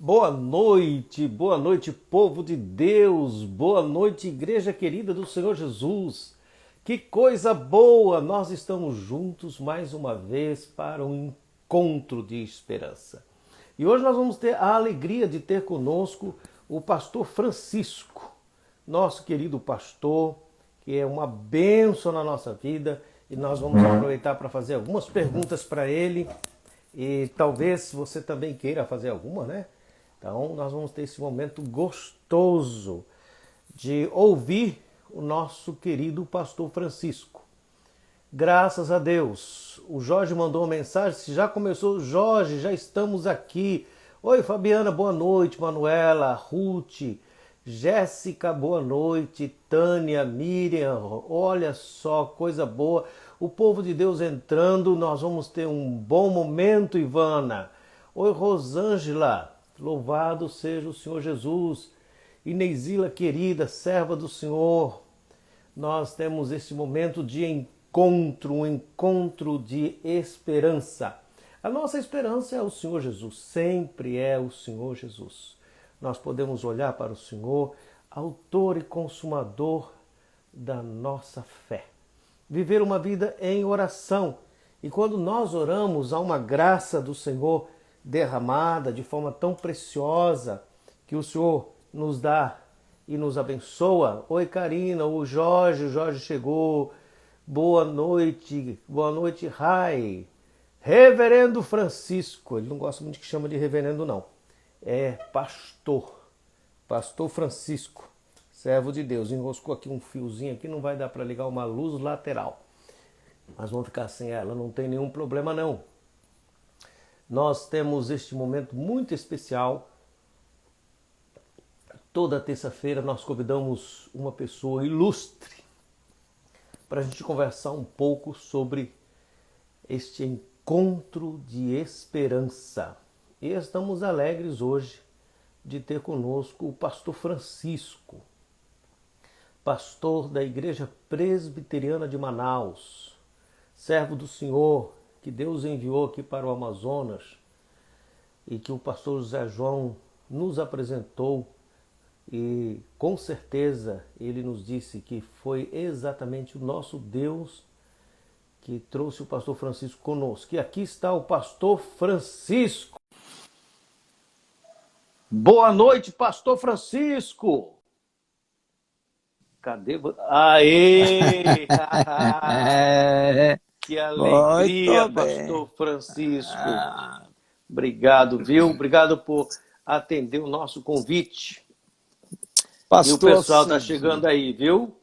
Boa noite, povo de Deus, boa noite, igreja querida do Senhor Jesus. Que coisa boa! Nós estamos juntos mais uma vez para um encontro de esperança. E hoje nós vamos ter a alegria de ter conosco o pastor Francisco, nosso querido pastor, que é uma bênção na nossa vida, e nós vamos aproveitar para fazer algumas perguntas para ele, e talvez você também queira fazer alguma, né? Então nós vamos ter esse momento gostoso de ouvir o nosso querido pastor Francisco. Graças a Deus. O Jorge mandou uma mensagem, se já começou, Jorge, já estamos aqui. Oi, Fabiana, boa noite. Manuela, Ruth, Jéssica, boa noite. Tânia, Miriam, olha só, coisa boa. O povo de Deus entrando, nós vamos ter um bom momento, Ivana. Oi, Rosângela, louvado seja o Senhor Jesus. Inesila, querida, serva do Senhor, nós temos esse momento de encontro, um encontro de esperança. A nossa esperança é o Senhor Jesus, sempre é o Senhor Jesus. Nós podemos olhar para o Senhor, autor e consumador da nossa fé. Viver uma vida em oração. E quando nós oramos, há uma graça do Senhor derramada de forma tão preciosa que o Senhor nos dá e nos abençoa. Oi, Karina, o Jorge chegou. Boa noite, Rai. Reverendo Francisco, ele não gosta muito que chama de reverendo não, é pastor Francisco, servo de Deus. Enroscou aqui um fiozinho aqui, não vai dar para ligar uma luz lateral, mas vamos ficar sem ela, não tem nenhum problema não. Nós temos este momento muito especial. Toda terça-feira nós convidamos uma pessoa ilustre para a gente conversar um pouco sobre este encontro de esperança. E estamos alegres hoje de ter conosco o pastor Francisco, pastor da Igreja Presbiteriana de Manaus, servo do Senhor, que Deus enviou aqui para o Amazonas e que o pastor José João nos apresentou. E com certeza ele nos disse que foi exatamente o nosso Deus que trouxe o pastor Francisco conosco. E aqui está o pastor Francisco. Boa noite, pastor Francisco. Cadê você? Aê! Que alegria, pastor Francisco. Obrigado, viu? Obrigado por atender o nosso convite. Pastor, e o pessoal está chegando aí, viu?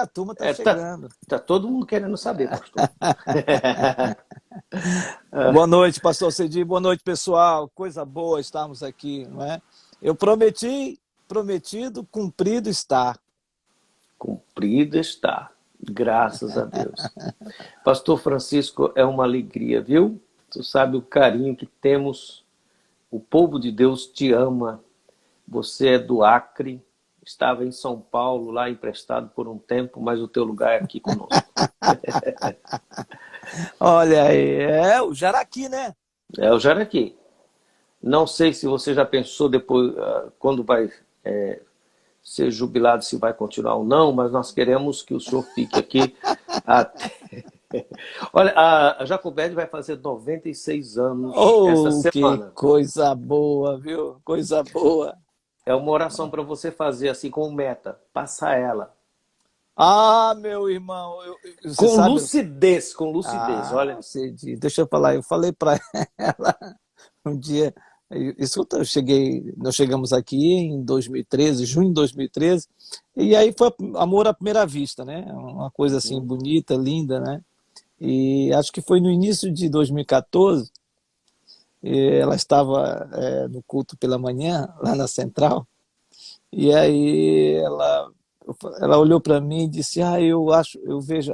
A turma está chegando. Tá todo mundo querendo saber, pastor. Boa noite, pastor Cedi. Boa noite, pessoal. Coisa boa estarmos aqui, não é? Eu prometido, cumprido está. Cumprido está. Graças a Deus. Pastor Francisco, é uma alegria, viu? Tu sabe o carinho que temos. O povo de Deus te ama. Você é do Acre. Estava em São Paulo, lá emprestado por um tempo, mas o teu lugar é aqui conosco. Olha aí, é o Jaraqui, né? É o Jaraqui. Não sei se você já pensou depois, quando vai ser jubilado, se vai continuar ou não, mas nós queremos que o senhor fique aqui até... Olha, a Jacobede vai fazer 96 anos essa semana. Que coisa boa, viu? Coisa boa. É uma oração para você fazer assim como meta, passar ela. Ah, meu irmão. Com lucidez, olha. Deixa eu falar, eu falei para ela um dia, nós chegamos aqui em 2013, junho de 2013, e aí foi amor à primeira vista, né? Uma coisa assim bonita, linda, né? E acho que foi no início de 2014, ela estava no culto pela manhã, lá na Central, e aí ela olhou para mim e disse, eu vejo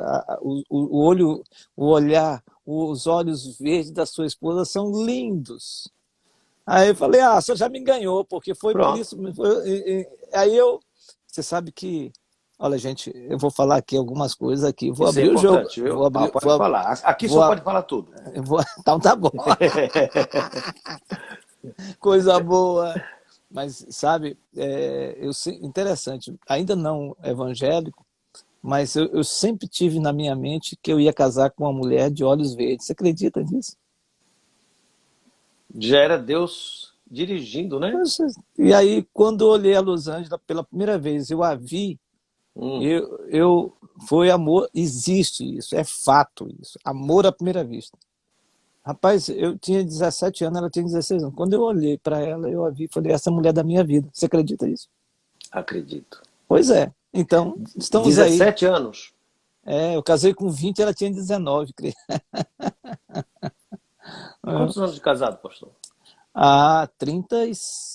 o olhar, os olhos verdes da sua esposa são lindos. Aí eu falei, a senhora já me ganhou, porque foi por isso. Aí você save que, olha gente, eu vou falar aqui algumas coisas aqui, vou isso abrir é o jogo. Pode falar, aqui só pode falar tudo. Então tá bom. Coisa boa. Mas, sabe, interessante, ainda não evangélico, mas eu sempre tive na minha mente que eu ia casar com uma mulher de olhos verdes. Você acredita nisso? Já era Deus dirigindo, né? Poxa, e aí, quando eu olhei a Los Angeles pela primeira vez, eu a vi, Hum, foi amor, existe isso, é fato isso, amor à primeira vista. Rapaz, eu tinha 17 anos, ela tinha 16 anos. Quando eu olhei para ela, eu a vi e falei, essa é a mulher da minha vida. Você acredita nisso? acredito. Pois é. Então, estamos aí. 17 anos. Eu casei com 20, ela tinha 19. Quantos anos de casado, pastor? 30,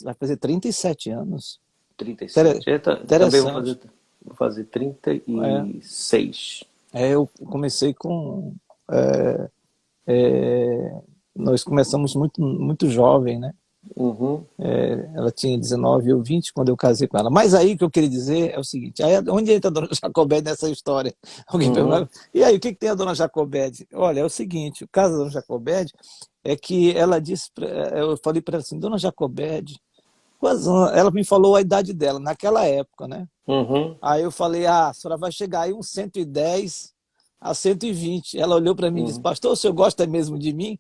vai fazer 37 anos. 37. Também Interessante. vou fazer É, 36. eu comecei com... é, é, nós começamos muito, muito jovem, né? Uhum, Ela tinha 19 e eu 20 quando eu casei com ela. Mas aí o que eu queria dizer é o seguinte, aí, onde entra a dona Jacobede nessa história? Alguém uhum, pergunta, e aí, o que tem a dona Jacobede? Olha, é o seguinte, o caso da dona Jacobede é que ela disse, eu falei para ela assim, dona Jacobede, ela me falou a idade dela, naquela época, né? uhum. Aí eu falei, a senhora vai chegar aí uns 110 a 120. Ela olhou para mim e disse, Uhum. pastor, o senhor gosta mesmo de mim?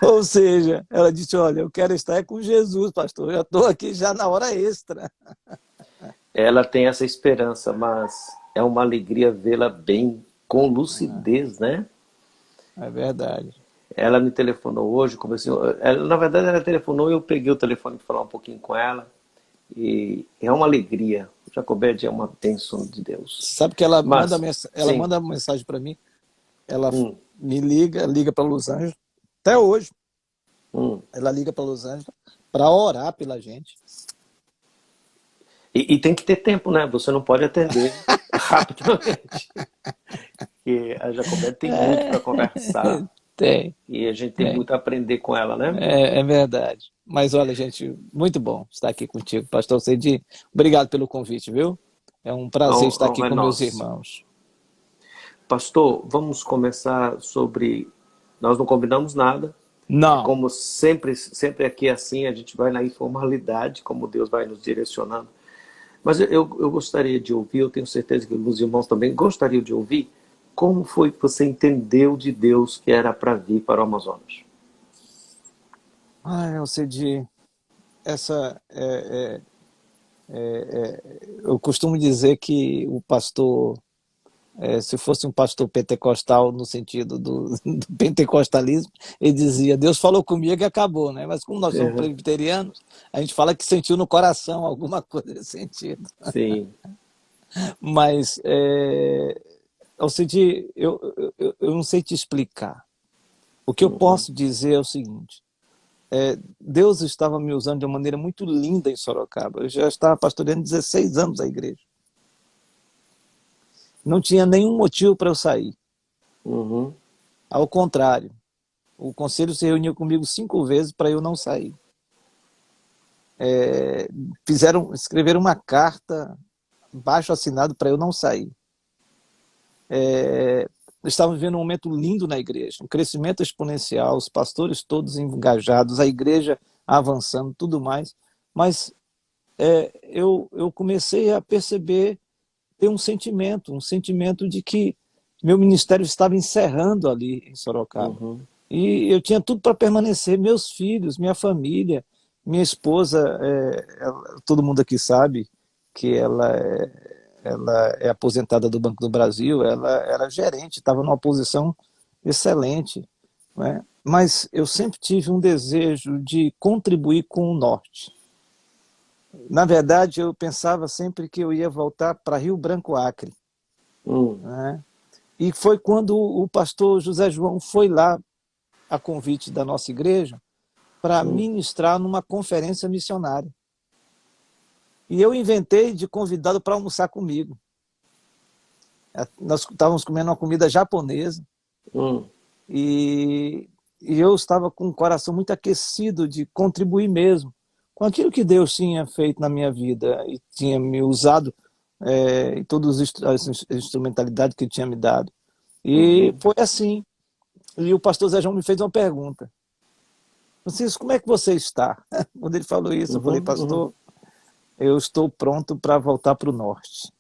Ou seja, ela disse, olha, eu quero estar com Jesus, pastor, eu já estou aqui já na hora extra. Ela tem essa esperança, mas é uma alegria vê-la bem, com lucidez, né? É verdade. Ela me telefonou hoje, na verdade ela telefonou e eu peguei o telefone para falar um pouquinho com ela. E é uma alegria. O Jacobede é uma bênção de Deus. Sabe que ela manda, Mas, ela sim, manda uma mensagem para mim, ela hum, me liga para Los Angeles, até hoje, hum. ela liga para Los Angeles para orar pela gente. E tem que ter tempo, né? Você não pode atender rapidamente. Porque a Jacobede tem muito para conversar Tem, e a gente tem tem. muito a aprender com ela, né? É verdade. Mas olha, gente, muito bom estar aqui contigo, pastor Cedi. Obrigado pelo convite, viu? É um prazer estar aqui Honra é com meus nossa. irmãos. Pastor, vamos começar sobre. Nós não combinamos nada. Não, Como sempre, sempre aqui é assim, a gente vai na informalidade, como Deus vai nos direcionando. Mas eu gostaria de ouvir, eu tenho certeza que os irmãos também gostariam de ouvir, como foi que você entendeu de Deus que era para vir para o Amazonas? eu Cedi, essa eu costumo dizer que o pastor, se fosse um pastor pentecostal no sentido do pentecostalismo, ele dizia, Deus falou comigo e acabou, né? Mas como nós somos Uhum. presbiterianos, a gente fala que sentiu no coração alguma coisa nesse sentido. Sim. Mas, Cedi, eu não sei te explicar. O que eu Uhum. posso dizer é o seguinte, Deus estava me usando de uma maneira muito linda em Sorocaba. Eu já estava pastoreando 16 anos a igreja. Não tinha nenhum motivo para eu sair. Uhum. Ao contrário, o conselho se reuniu comigo 5 vezes para eu não sair. Escreveram uma carta baixo assinado para eu não sair. Estávamos vivendo um momento lindo na igreja, um crescimento exponencial, os pastores todos engajados, a igreja avançando, tudo mais. Mas eu comecei a perceber, ter um sentimento de que meu ministério estava encerrando ali em Sorocaba. Uhum. E eu tinha tudo para permanecer, meus filhos, minha família, minha esposa, todo mundo aqui sabe que ela é aposentada do Banco do Brasil, ela era gerente, estava numa posição excelente, né? Mas eu sempre tive um desejo de contribuir com o Norte. Na verdade, eu pensava sempre que eu ia voltar para Rio Branco, Acre, Uhum. né? E foi quando o pastor José João foi lá, a convite da nossa igreja, para Uhum. ministrar numa conferência missionária. E eu inventei de convidá-lo para almoçar comigo. Nós estávamos comendo uma comida japonesa Uhum. e eu estava com o coração muito aquecido de contribuir mesmo com aquilo que Deus tinha feito na minha vida e tinha me usado em todas as instrumentalidades que Ele tinha me dado. E Uhum. foi assim. E o pastor Zé João me fez uma pergunta. Francisco, como é que você está? Quando ele falou isso, eu falei, Uhum. pastor, eu estou pronto para voltar para o norte.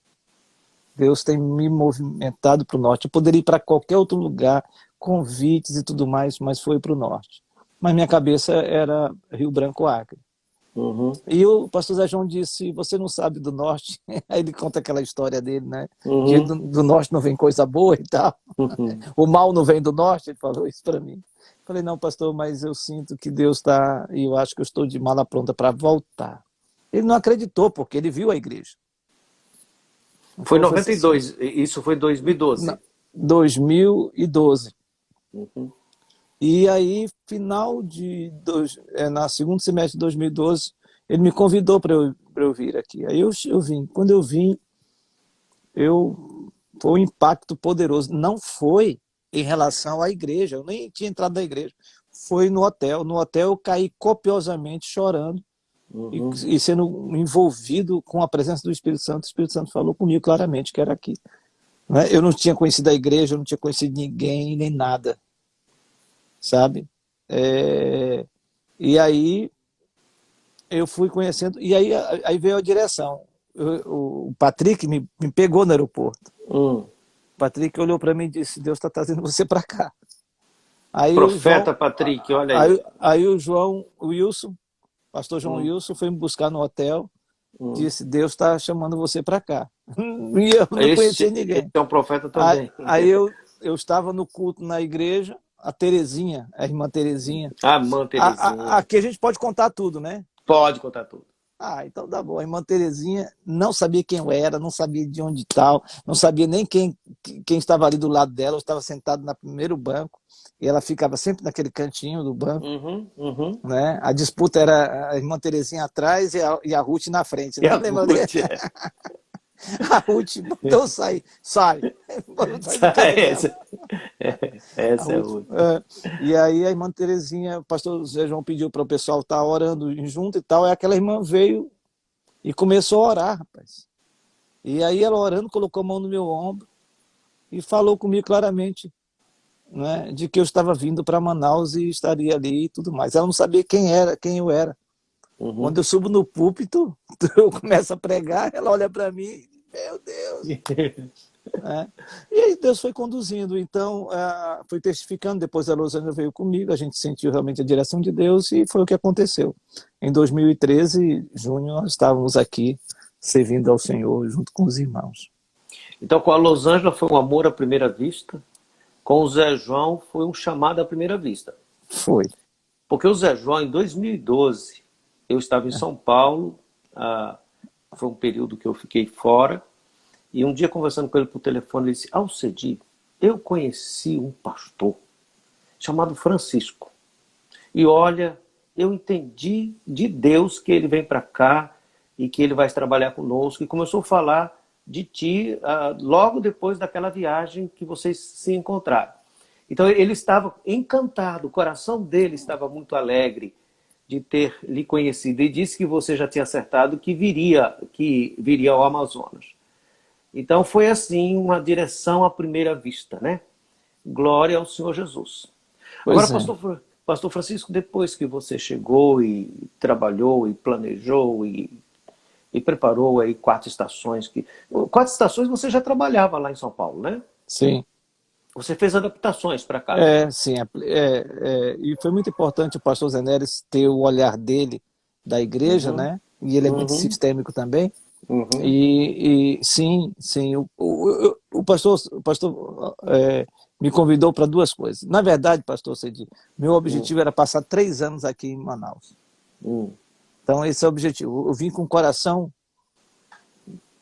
Deus tem me movimentado para o norte. Eu poderia ir para qualquer outro lugar, convites e tudo mais, mas foi para o norte. Mas minha cabeça era Rio Branco, Acre. Uhum. E o pastor Zé João disse, você não sabe do norte? Aí ele conta aquela história dele, né? Que Uhum. do norte não vem coisa boa e tal. Uhum. O mal não vem do norte, ele falou isso para mim. Falei, não, pastor, mas eu sinto que Deus está, e eu acho que eu estou de mala pronta para voltar. Ele não acreditou, porque ele viu a igreja. Foi Então, foi assim, 92, isso foi na 2012. 2012. Uhum. E aí, na segundo semestre de 2012, ele me convidou para eu vir aqui. Aí eu vim. Quando eu vim, foi um impacto poderoso. Não foi em relação à igreja, eu nem tinha entrado na igreja. Foi no hotel. No hotel eu caí copiosamente chorando Uhum. e sendo envolvido com a presença do Espírito Santo. O Espírito Santo falou comigo claramente que era aqui. Né? Eu não tinha conhecido a igreja, eu não tinha conhecido ninguém, nem nada, sabe? E aí eu fui conhecendo, e aí veio a direção. O Patrick me pegou no aeroporto. Uhum. O Patrick olhou para mim e disse, Deus está trazendo você para cá. Aí o Profeta João, Patrick, olha aí. aí o João Wilson, pastor João Uhum. Wilson, foi me buscar no hotel, Uhum. disse, Deus está chamando você para cá. E eu não conhecia Esse ninguém. é um profeta Aí, também. aí eu estava no culto na igreja, a Terezinha, a irmã Terezinha. A irmã Terezinha. Aqui a gente pode contar tudo, né? Pode contar tudo. Então tá bom. A irmã Terezinha não sabia quem eu era, não sabia de onde tal, não sabia nem quem estava ali do lado dela. Eu estava sentado no primeiro banco e ela ficava sempre naquele cantinho do banco. Uhum. Uhum. Né? A disputa era a irmã Terezinha atrás e a Ruth na frente, E né? a Lembra dele? Ruth, é. A Ruth mandou sair, sai, mandou sair do canto dela. Essa, essa é a Ruth, Ruth. e aí a irmã Terezinha, o pastor Zé João pediu para o pessoal estar orando junto e tal, e aquela irmã veio e começou a orar, rapaz. E aí ela orando, colocou a mão no meu ombro e falou comigo claramente, né, de que eu estava vindo para Manaus e estaria ali e tudo mais. Ela não sabia quem eu era. Uhum. Quando eu subo no púlpito, eu começo a pregar, ela olha para mim e, meu Deus. Né? E aí Deus foi conduzindo, então foi testificando, depois a Rosângela veio comigo, a gente sentiu realmente a direção de Deus e foi o que aconteceu. Em 2013, junho, nós estávamos aqui servindo ao Senhor junto com os irmãos. Então, com a Los Angeles foi um amor à primeira vista. Com o Zé João foi um chamado à primeira vista. Foi. Porque o Zé João, em 2012, eu estava em São Paulo, foi um período que eu fiquei fora, e um dia conversando com ele por telefone, ele disse, Alcedi, eu conheci um pastor chamado Francisco. E olha, eu entendi de Deus que ele vem para cá e que ele vai trabalhar conosco. E começou a falar de ti logo depois daquela viagem que vocês se encontraram. Então ele estava encantado, o coração dele estava muito alegre de ter lhe conhecido. E disse que você já tinha acertado que viria ao Amazonas. Então foi assim uma direção à primeira vista, né? Glória ao Senhor Jesus. Agora, Pois é. Pastor Francisco, depois que você chegou e trabalhou e planejou e preparou aí 4 estações. 4 estações você já trabalhava lá em São Paulo, né? Sim. Você fez adaptações para cá. Sim. E foi muito importante o pastor Zeneres ter o olhar dele da igreja, Uhum, né? E ele é muito uhum, sistêmico também. uhum, E sim, o pastor me convidou para duas coisas. Na verdade, pastor Cedi, meu uhum, objetivo era passar 3 anos aqui em Manaus. uhum, Então, esse é o objetivo. Eu vim com o coração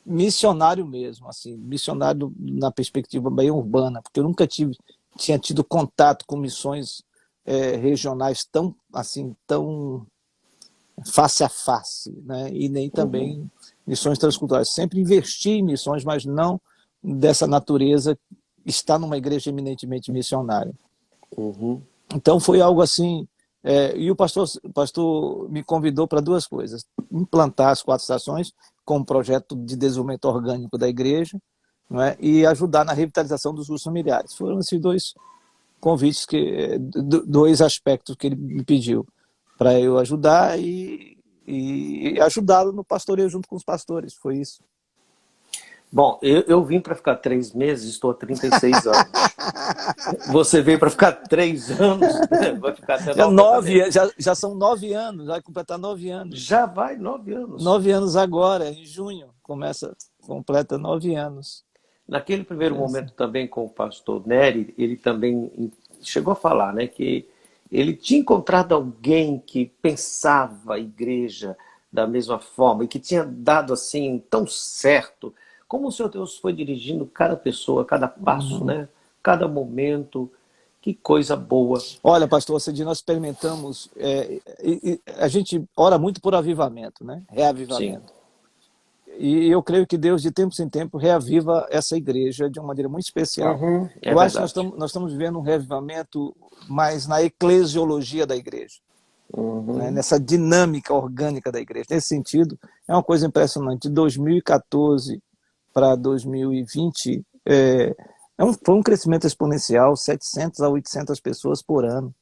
missionário mesmo, assim, missionário na perspectiva bem urbana, porque eu nunca tinha tido contato com missões regionais tão, assim, tão face a face, né? E nem uhum, também missões transculturais. Sempre investi em missões, mas não dessa natureza, está numa igreja eminentemente missionária. uhum, Então foi algo assim, e o pastor me convidou para duas coisas: implantar as 4 estações com um projeto de desenvolvimento orgânico da igreja, não é? E ajudar na revitalização dos grupos familiares. Foram esses dois convites, dois aspectos que ele me pediu. para eu ajudar e ajudá-lo no pastoreio junto com os pastores. Foi isso. Bom, eu vim para ficar 3 meses, estou há 36 anos. Você veio para ficar 3 anos, vai ficar até Já, 90 mesmo. já são 9 anos, vai completar 9 anos. Já vai 9 anos. 9 anos agora, em junho, completa 9 anos. Naquele primeiro momento também com o pastor Nery, ele também chegou a falar, né, que ele tinha encontrado alguém que pensava a igreja da mesma forma e que tinha dado assim tão certo. Como o Senhor Deus foi dirigindo cada pessoa, cada passo, né? Cada momento. Que coisa boa. Olha, pastor Cedi, nós experimentamos, a gente ora muito por avivamento, né? Reavivamento. Sim. E eu creio que Deus, de tempo em tempo, reaviva essa igreja de uma maneira muito especial. Eu acho que nós estamos vivendo um reavivamento mais na eclesiologia da igreja, né? Nessa dinâmica orgânica da igreja. Nesse sentido, é uma coisa impressionante. De 2014 para 2020, foi um crescimento exponencial, 700 a 800 pessoas por ano.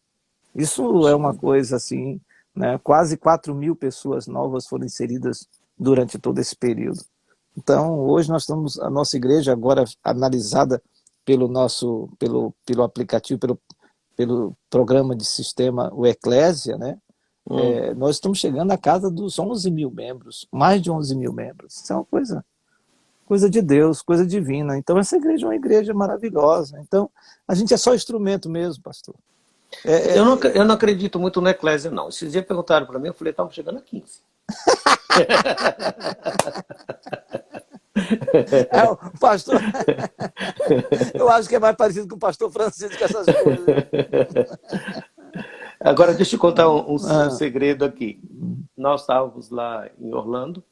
Isso é uma coisa assim, né? Quase 4.000 pessoas novas foram inseridas durante todo esse período. Então, hoje nós estamos, a nossa igreja agora analisada pelo aplicativo, pelo programa de sistema, o Eclésia, né? Nós estamos chegando à casa dos 11.000 membros, mais de 11.000 membros. Isso é uma coisa de Deus, coisa divina. Então, essa igreja é uma igreja maravilhosa. Então, a gente é só instrumento mesmo, pastor. Eu não acredito muito na Eclésia, não. Esses dias perguntaram para mim, eu falei, estamos chegando a 15. O pastor, eu acho que é mais parecido com o pastor Francisco que essas coisas. Agora, deixa eu contar um segredo aqui. Nós estávamos lá em Orlando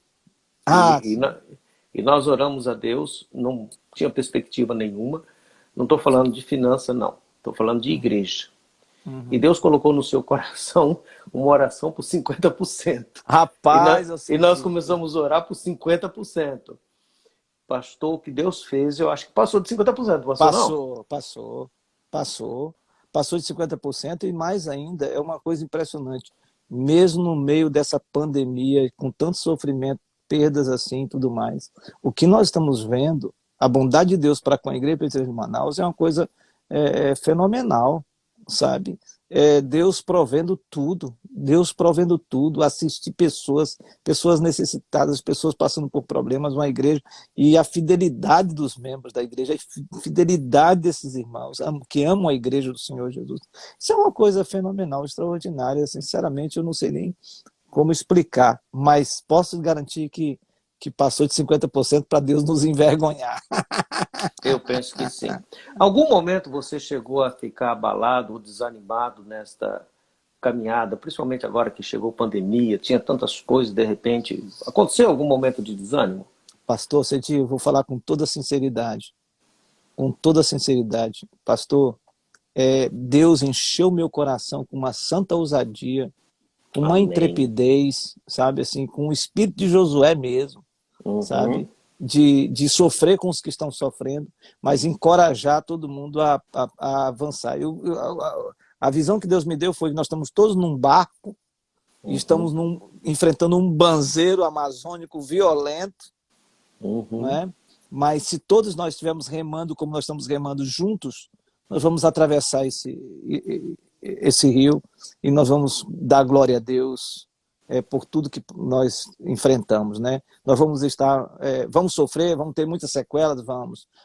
e nós oramos a Deus, não tinha perspectiva nenhuma. Não estou falando de finança, não. Estou falando de igreja. E Deus colocou no seu coração uma oração por 50%. Rapaz, e nós começamos a orar por 50%. Pastor, o que Deus fez, eu acho que passou de 50%. Passou de 50% e mais ainda, é uma coisa impressionante. Mesmo no meio dessa pandemia, com tanto sofrimento, perdas assim e tudo mais, o que nós estamos vendo, a bondade de Deus para com a Igreja Presbiteriana de Manaus é uma coisa fenomenal, sabe? Deus provendo tudo, assistir pessoas necessitadas, pessoas passando por problemas, uma igreja, e a fidelidade dos membros da igreja, a fidelidade desses irmãos que amam a igreja do Senhor Jesus. Isso é uma coisa fenomenal, extraordinária. Sinceramente, eu não sei nem como explicar, mas posso garantir que passou de 50% para Deus nos envergonhar. Eu penso que sim. Algum momento você chegou a ficar abalado ou desanimado nesta caminhada, principalmente agora que chegou a pandemia, tinha tantas coisas, de repente, aconteceu algum momento de desânimo? Pastor Cedi, eu vou falar com toda sinceridade. Pastor, Deus encheu meu coração com uma santa ousadia, com uma intrepidez, sabe, assim, com o espírito de Josué mesmo, sabe, de sofrer com os que estão sofrendo, mas encorajar todo mundo a avançar. A visão que Deus me deu foi que nós estamos todos num barco e estamos enfrentando um banzeiro amazônico violento, não é? Mas se todos nós estivermos remando como nós estamos remando juntos, nós vamos atravessar esse rio e nós vamos dar glória a Deus por tudo que nós enfrentamos, né? Nós vamos sofrer, vamos ter muitas sequelas,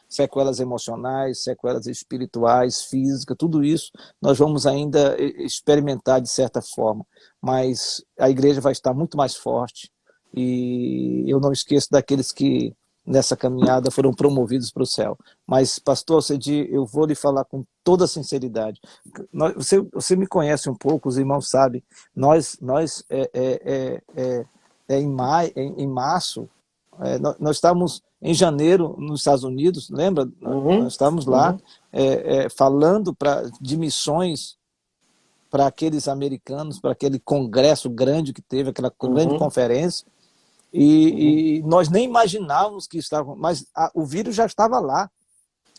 sequelas emocionais, sequelas espirituais, físicas, tudo isso nós vamos ainda experimentar de certa forma, mas a igreja vai estar muito mais forte e eu não esqueço daqueles que nessa caminhada foram promovidos para o céu. Mas, pastor Cedi, eu vou lhe falar com toda sinceridade. Você me conhece um pouco, os irmãos sabem. Nós em março, nós estávamos em janeiro nos Estados Unidos, lembra? Nós estávamos lá falando de missões para aqueles americanos, para aquele congresso grande que teve, aquela grande conferência. E nós nem imaginávamos que estavam, mas o vírus já estava lá.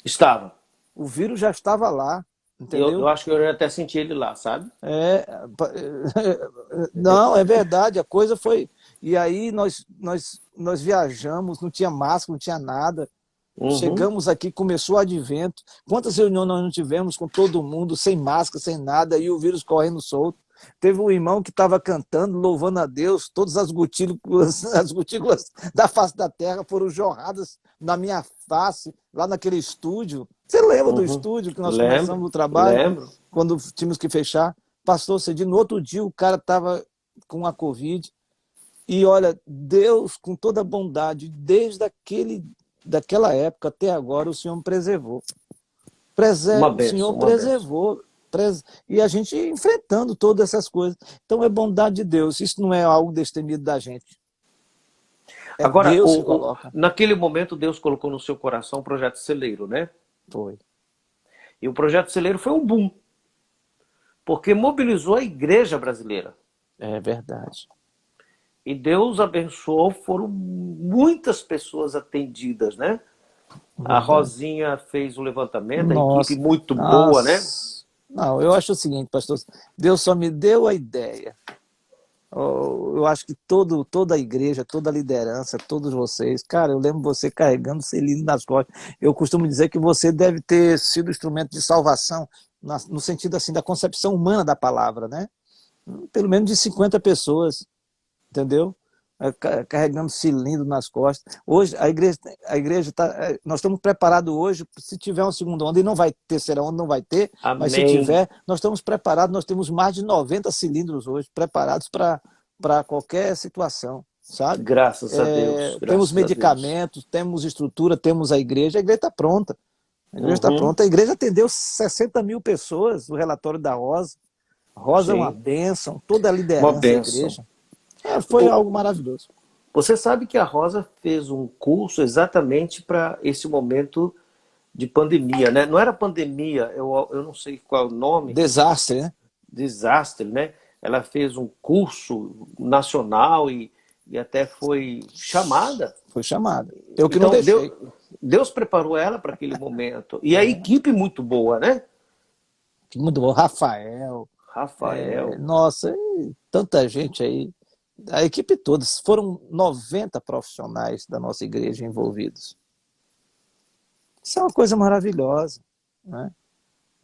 Estava. O vírus já estava lá, Eu entendeu? acho que eu já até senti ele lá, sabe? É, não, é verdade, a coisa foi. E aí nós viajamos, não tinha máscara, não tinha nada. Uhum, Chegamos aqui, começou o advento. Quantas reuniões nós não tivemos com todo mundo, sem máscara, sem nada, e o vírus correndo solto. Teve um irmão que estava cantando, louvando a Deus, todas as gotículas da face da terra foram jorradas na minha face, lá naquele estúdio. Você lembra do uhum. estúdio que nós Lembro, começamos o trabalho, lembro. quando tínhamos que fechar? Pastor Cedinho, no outro dia o cara estava com a Covid, e olha, Deus, com toda a bondade, daquela época até agora, o Senhor me preservou. Uma O Senhor benção, uma benção. preservou. E a gente enfrentando todas essas coisas. Então é bondade de Deus. Isso não é algo destemido da gente. É Agora, Deus que coloca. naquele momento, Deus colocou no seu coração o projeto Celeiro, né? Foi. E o projeto Celeiro foi um boom, porque mobilizou a igreja brasileira. É verdade. E Deus abençoou, foram muitas pessoas atendidas, né? A Verdade. Rosinha fez o levantamento, a equipe Nossa. muito boa, né? Nossa. Não, eu acho o seguinte, pastor. Deus só me deu a ideia. Eu acho que toda a igreja, toda a liderança, todos vocês, cara, eu lembro você carregando cilindro nas costas. Eu costumo dizer que você deve ter sido instrumento de salvação, no sentido assim da concepção humana da palavra, né? Pelo menos de 50 pessoas, entendeu? Carregando cilindro nas costas. Hoje, a igreja tá, nós estamos preparados hoje, se tiver uma segunda onda, e não vai ter terceira onda, não vai ter, mas se Amém. tiver, nós estamos preparados, nós temos mais de 90 cilindros hoje, preparados para qualquer situação, sabe? Graças a Deus, Temos graças a Deus. medicamentos, temos estrutura, temos a igreja está pronta. A igreja está Uhum, pronta. A igreja atendeu 60 mil pessoas, o relatório da Rosa. Rosa é uma sim, bênção, toda a uma liderança da bênção. igreja. Foi algo maravilhoso. Você sabe que a Rosa fez um curso exatamente para esse momento de pandemia, né? Não era pandemia, eu não sei qual é o nome, Desastre, né? desastre, né? Ela fez um curso nacional e até foi chamada. Foi chamada. Eu que não Então, deixei. Deus preparou ela para aquele momento. E a equipe muito boa, né? Que mudou. Rafael, Rafael. nossa, tanta gente aí. A equipe toda. Foram 90 profissionais da nossa igreja envolvidos. Isso é uma coisa maravilhosa, né?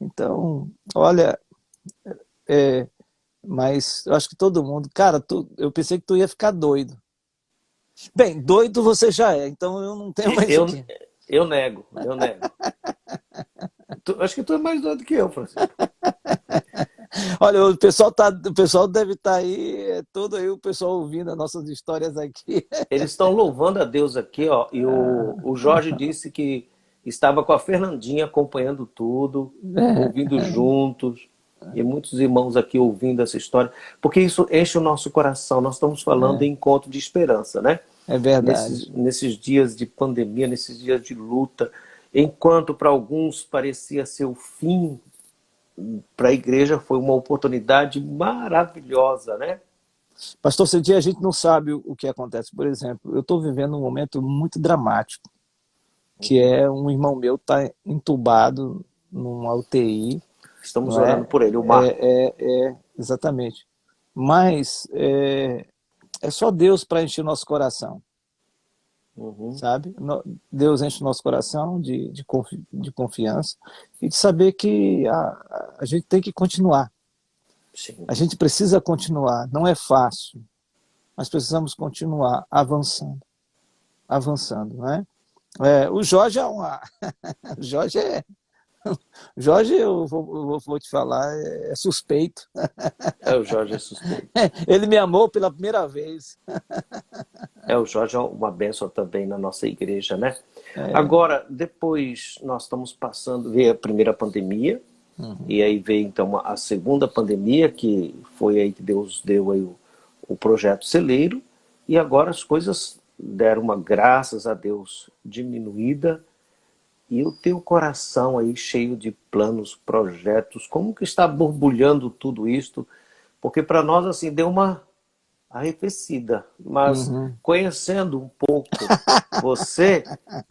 Então, olha, mas eu acho que todo mundo, cara, eu pensei que tu ia ficar doido. Bem, doido você já é, então eu não tenho mais o Eu, quê. eu nego, eu nego. Acho que tu é mais doido que eu, Francisco. Olha, o pessoal deve estar aí, todo aí o pessoal ouvindo as nossas histórias aqui. Eles estão louvando a Deus aqui, ó. E o Jorge disse que estava com a Fernandinha acompanhando tudo, ouvindo juntos. E muitos irmãos aqui ouvindo essa história, porque isso enche o nosso coração. Nós estamos falando em encontro de esperança, né? É verdade. Nesses dias de pandemia, nesses dias de luta, enquanto para alguns parecia ser o fim, para a igreja foi uma oportunidade maravilhosa, né? Pastor Cedi, a gente não sabe o que acontece. Por exemplo, eu estou vivendo um momento muito dramático, que é um irmão meu está entubado numa UTI, Estamos não orando é? por ele, o Marco. Exatamente. Mas é só Deus para encher o nosso coração, Uhum, sabe? Deus enche o nosso coração de confiança e de saber que a gente tem que continuar. sim. A gente precisa continuar. Não é fácil, mas precisamos continuar avançando, né? O Jorge é uma... O Jorge, eu vou te falar, é suspeito. O Jorge é suspeito. Ele me amou pela primeira vez. O Jorge é uma bênção também na nossa igreja, né? Agora, depois nós estamos passando, veio a primeira pandemia, e aí veio então a segunda pandemia, que foi aí que Deus deu aí o projeto Celeiro, e agora as coisas deram uma, graças a Deus, diminuída, e o teu coração aí cheio de planos, projetos, como que está borbulhando tudo isto? Porque para nós, assim, deu uma arrefecida, mas conhecendo um pouco você,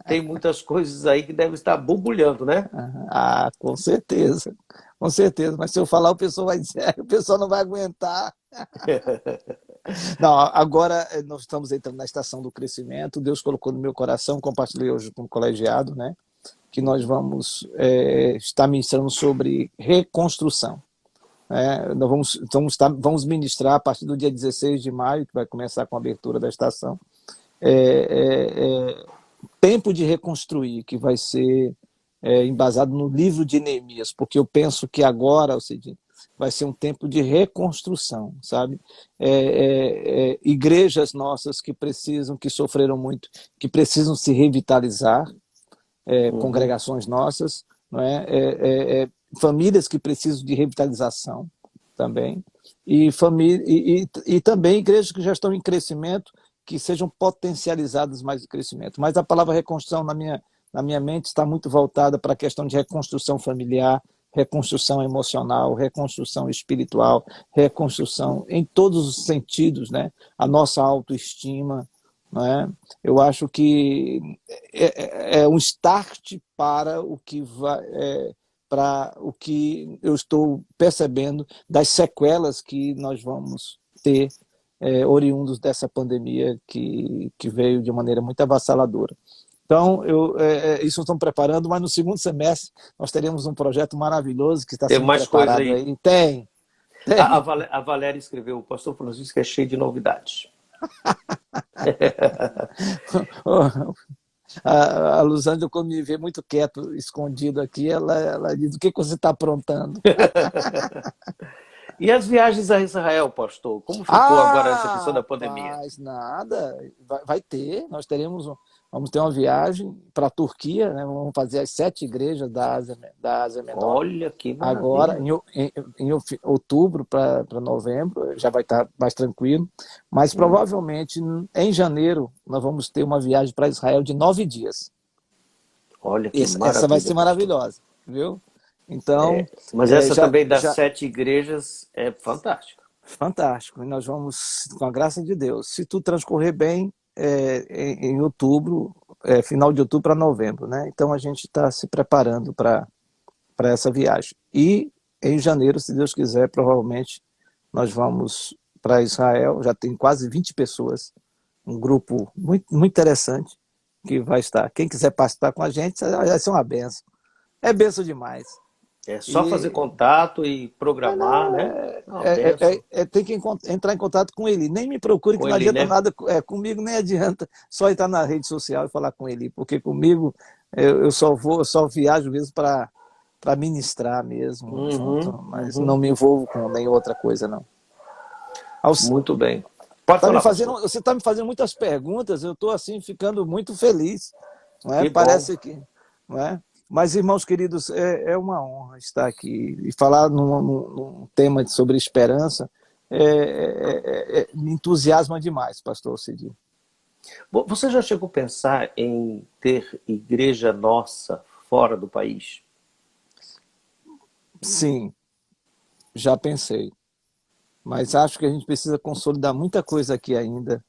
tem muitas coisas aí que devem estar borbulhando, né? Ah, com certeza. Com certeza, mas se eu falar, o pessoal vai dizer, o pessoal não vai aguentar. Não, agora nós estamos entrando na estação do crescimento. Deus colocou no meu coração, compartilhei hoje com o colegiado, né? Que nós vamos estar ministrando sobre reconstrução. Nós vamos ministrar a partir do dia 16 de maio, que vai começar com a abertura da estação, tempo de reconstruir, que vai ser embasado no livro de Neemias, porque eu penso que agora, Alcide, vai ser um tempo de reconstrução, sabe? Igrejas nossas que precisam, que sofreram muito, que precisam se revitalizar, congregações nossas, não é? Famílias que precisam de revitalização também, e também igrejas que já estão em crescimento, que sejam potencializadas mais em crescimento. Mas a palavra reconstrução na minha mente está muito voltada para a questão de reconstrução familiar, reconstrução emocional, reconstrução espiritual, reconstrução em todos os sentidos, né? A nossa autoestima, não é? Eu acho que é um start para o que para o que eu estou percebendo das sequelas que nós vamos ter oriundos dessa pandemia que veio de maneira muito avassaladora. Então, isso estamos preparando, mas no segundo semestre nós teremos um projeto maravilhoso que está Tem sendo mais coisa preparado aí. aí. Tem. A Valéria escreveu, o pastor Francisco é cheio de novidades. A Luzângela, quando me vê muito quieto, escondido aqui, ela diz: o que você está aprontando? E as viagens a Israel, pastor? Como ficou agora essa questão da pandemia? Rapaz, nada. Vai ter, vamos ter uma viagem para a Turquia, né? Vamos fazer as 7 igrejas da Ásia Menor. Olha que Agora, maravilha. em outubro para novembro, já vai estar mais tranquilo. Mas provavelmente em janeiro nós vamos ter uma viagem para Israel de 9 dias. Olha que Essa vai maravilha, ser pastor. maravilhosa, viu? Então, Mas essa já, também das já 7 igrejas é fantástica. fantástico. E nós vamos, com a graça de Deus, se tudo transcorrer bem, em outubro, final de outubro para novembro, né? Então a gente está se preparando para essa viagem. E em janeiro, se Deus quiser, provavelmente nós vamos para Israel. Já tem quase 20 pessoas, um grupo muito, muito interessante que vai estar. Quem quiser participar com a gente, vai ser uma benção. É benção demais. É só fazer E contato e programar, né? É uma benção. tem que entrar em contato com ele. Nem me procure, que Com não ele, adianta né? nada. Comigo nem adianta só entrar na rede social e falar com ele, porque comigo eu só viajo mesmo para ministrar mesmo junto, mas não me envolvo com nem outra coisa, não. Muito bem. Pode falar, pastor. Você está me fazendo muitas perguntas, eu estou assim ficando muito feliz, não é? Que bom. Parece que, não é? Mas, irmãos queridos, é uma honra estar aqui e falar num tema sobre esperança. Me entusiasma demais, pastor Cid. Você já chegou a pensar em ter igreja nossa fora do país? Sim, já pensei. Mas acho que a gente precisa consolidar muita coisa aqui ainda,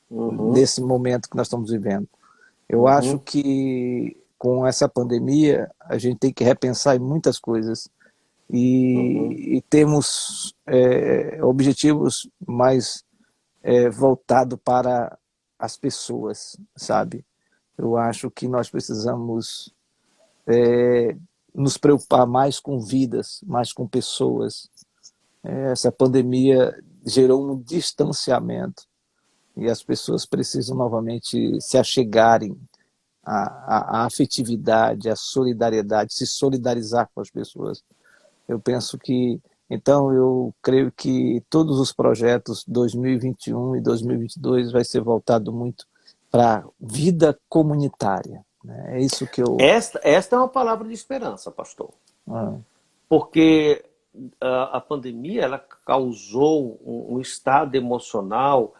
nesse momento que nós estamos vivendo. Eu acho que com essa pandemia a gente tem que repensar em muitas coisas e temos objetivos mais voltados para as pessoas, sabe? Eu acho que nós precisamos nos preocupar mais com vidas, mais com pessoas. Essa pandemia gerou um distanciamento e as pessoas precisam novamente se achegarem à afetividade, à solidariedade, se solidarizar com as pessoas. Eu penso que, então, eu creio que todos os projetos 2021 e 2022 vai ser voltado muito para vida comunitária. Né? É isso que eu... Esta é uma palavra de esperança, pastor. Porque a pandemia ela causou um estado emocional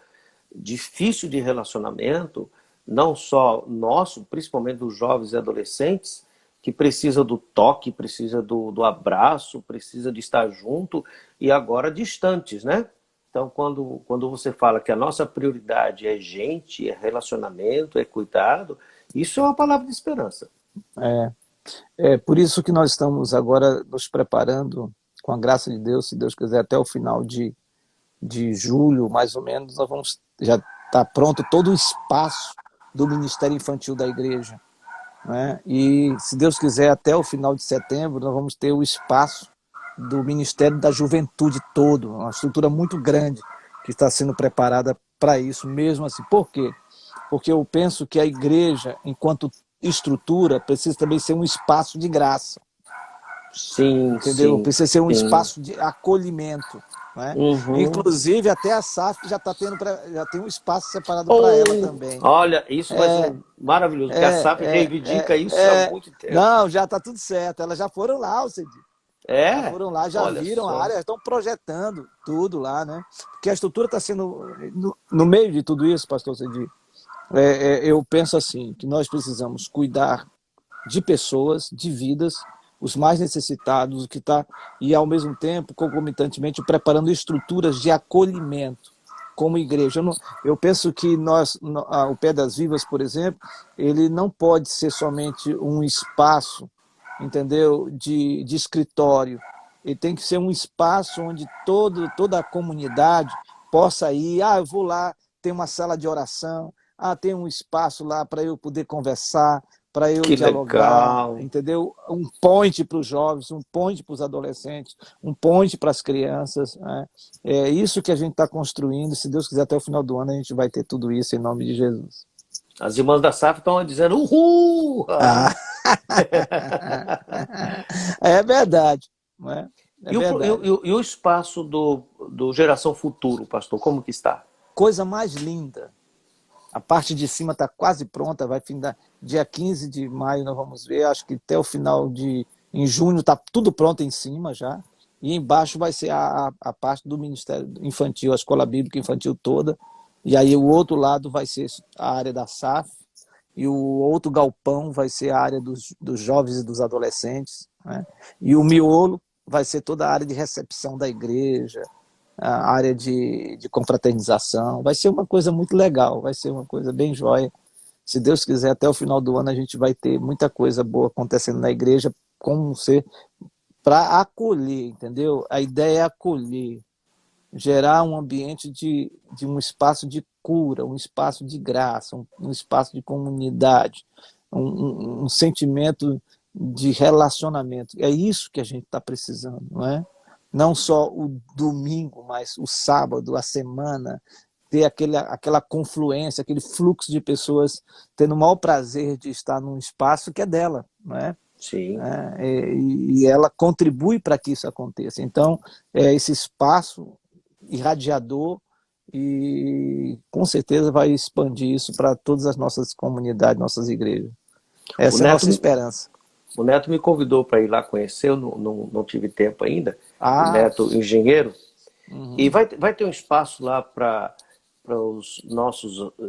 difícil de relacionamento, não só nosso, principalmente dos jovens e adolescentes, que precisa do toque, precisa do abraço, precisa de estar junto e agora distantes, né? Então, quando você fala que a nossa prioridade é gente, é relacionamento, é cuidado, isso é uma palavra de esperança. É por isso que nós estamos agora nos preparando, com a graça de Deus, se Deus quiser, até o final de julho, mais ou menos, nós vamos já está pronto todo o espaço do Ministério Infantil da igreja, né? E, se Deus quiser, até o final de setembro, nós vamos ter o espaço do Ministério da Juventude todo, uma estrutura muito grande que está sendo preparada para isso mesmo assim. Por quê? Porque eu penso que a igreja, enquanto estrutura, precisa também ser um espaço de graça. Sim, Entendeu? sim, Precisa ser um sim. espaço de acolhimento. Né? Uhum. Inclusive, até a SAF já, já tem um espaço separado para ela Oh, também. olha, isso vai ser É, um maravilhoso, porque a é, SAF é, reivindica é, isso há é. muito tempo. Não, já está tudo certo. Elas já foram lá, Alcide. Já É? foram lá, já Olha viram a só. área, estão projetando tudo lá, né? Porque a estrutura está sendo. No meio de tudo isso, pastor Cedi, eu penso assim, que nós precisamos cuidar de pessoas, de vidas, os mais necessitados, que está, e ao mesmo tempo, concomitantemente, preparando estruturas de acolhimento como igreja. Eu penso que o Pé das Vivas, por exemplo, ele não pode ser somente um espaço, entendeu, de escritório. Ele tem que ser um espaço onde toda a comunidade possa ir. Eu vou lá, tem uma sala de oração, tem um espaço lá para eu poder conversar, para eu Que dialogar, legal. entendeu? Um point para os jovens, um point para os adolescentes, um point para as crianças. Né? É isso que a gente está construindo. Se Deus quiser, até o final do ano a gente vai ter tudo isso em nome de Jesus. As irmãs da SAF estão dizendo uhul! Ah, é verdade, não é? É E o, pro- e verdade. o, e o espaço do Geração Futuro, pastor, como que está? Coisa mais linda. A parte de cima está quase pronta, vai findar dia 15 de maio, nós vamos ver, acho que até o final de... Em junho está tudo pronto em cima já, e embaixo vai ser a parte do Ministério Infantil, a Escola Bíblica Infantil toda, e aí o outro lado vai ser a área da SAF, e o outro galpão vai ser a área dos jovens e dos adolescentes, né? E o miolo vai ser toda a área de recepção da igreja, a área de confraternização. Vai ser uma coisa muito legal, vai ser uma coisa bem jóia. Se Deus quiser, até o final do ano a gente vai ter muita coisa boa acontecendo na igreja, como ser para acolher, entendeu? A ideia é acolher, gerar um ambiente de um espaço de cura, um espaço de graça, um espaço de comunidade, um sentimento de relacionamento. É isso que a gente está precisando, não é? Não só o domingo, mas o sábado, a semana, ter aquela confluência, aquele fluxo de pessoas tendo o maior prazer de estar num espaço que é dela, não é? Sim. E ela contribui para que isso aconteça. Então, esse espaço irradiador e com certeza vai expandir isso para todas as nossas comunidades, nossas igrejas. O Essa é a Neto, nossa esperança. o Neto me convidou para ir lá conhecer, eu não tive tempo ainda. O Ah, Neto, engenheiro, e uhum. vai ter um espaço lá para os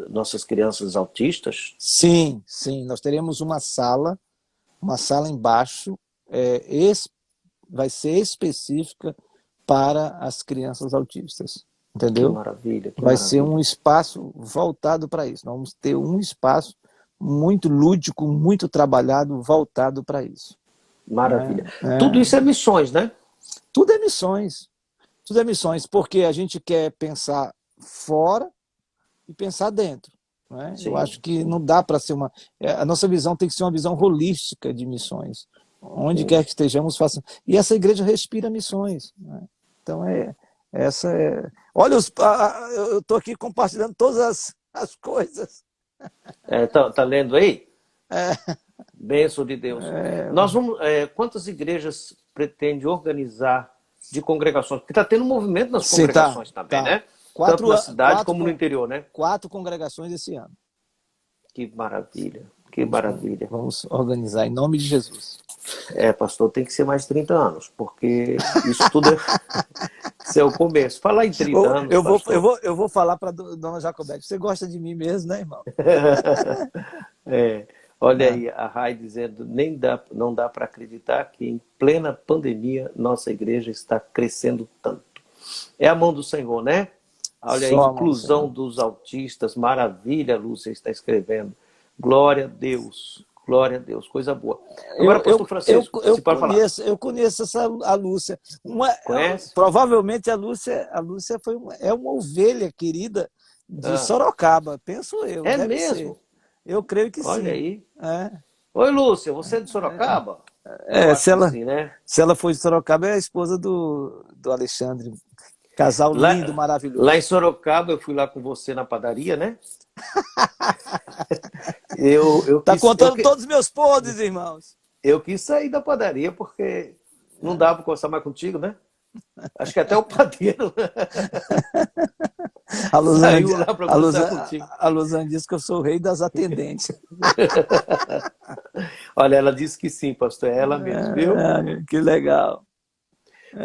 nossas crianças autistas. Sim, sim, nós teremos uma sala embaixo, vai ser específica para as crianças autistas, Que entendeu? maravilha, que Vai ser maravilha. um espaço voltado para isso. Nós vamos ter um espaço muito lúdico, muito trabalhado, voltado para isso. Né? Maravilha. Tudo isso é missões, né? Tudo é missões. Tudo é missões, porque a gente quer pensar fora e pensar dentro. Né? Eu Sim, acho que não sim, dá para ser uma. A nossa visão tem que ser uma visão holística de missões. Onde sim. quer que estejamos, façam. E essa igreja respira missões. Né? Então, essa é. Olha, eu estou aqui compartilhando todas as coisas. Tá lendo aí? É, Bênção de Deus. Nós vamos. Quantas igrejas pretende organizar de congregações? Porque está tendo movimento nas sim, tá, congregações também, tá. né? Tanto na cidade Quatro, como no interior, né? quatro congregações esse ano. Que maravilha, que maravilha. Vamos organizar em nome de Jesus. Pastor, tem que ser mais 30 anos, porque isso tudo isso é o começo. Falar em 30 anos, pastor. Eu vou falar para dona Jacobete. Você gosta de mim mesmo, né, irmão? Olha Ah, aí, a Rai dizendo, não dá para acreditar que em plena pandemia nossa igreja está crescendo tanto. É a mão do Senhor, né? Olha a só a mão do inclusão Senhor. dos autistas, maravilha, Lúcia está escrevendo. Glória a Deus. Glória a Deus, coisa boa. Agora, pastor Francisco, se pode falar. Eu conheço a Lúcia. Conhece? Provavelmente a Lúcia é uma ovelha querida de Sorocaba, penso eu. É Deve ser. mesmo? Eu creio que Olha sim. aí. É. Oi, Lúcia, você é de Sorocaba? Eu acho que sim, né? Se ela for de Sorocaba, é a esposa do Alexandre. Casal lindo, Lá em maravilhoso. Sorocaba, eu fui lá com você na padaria, né? Eu Tá quis, contando todos os meus podres, irmãos. eu quis sair da padaria porque não dava para conversar mais contigo, né? Acho que até o padeiro A Luzane, saiu lá para conversar contigo. a Luzane disse que eu sou o rei das atendentes. Olha, ela disse que sim, pastor, é ela mesmo, viu? Que legal.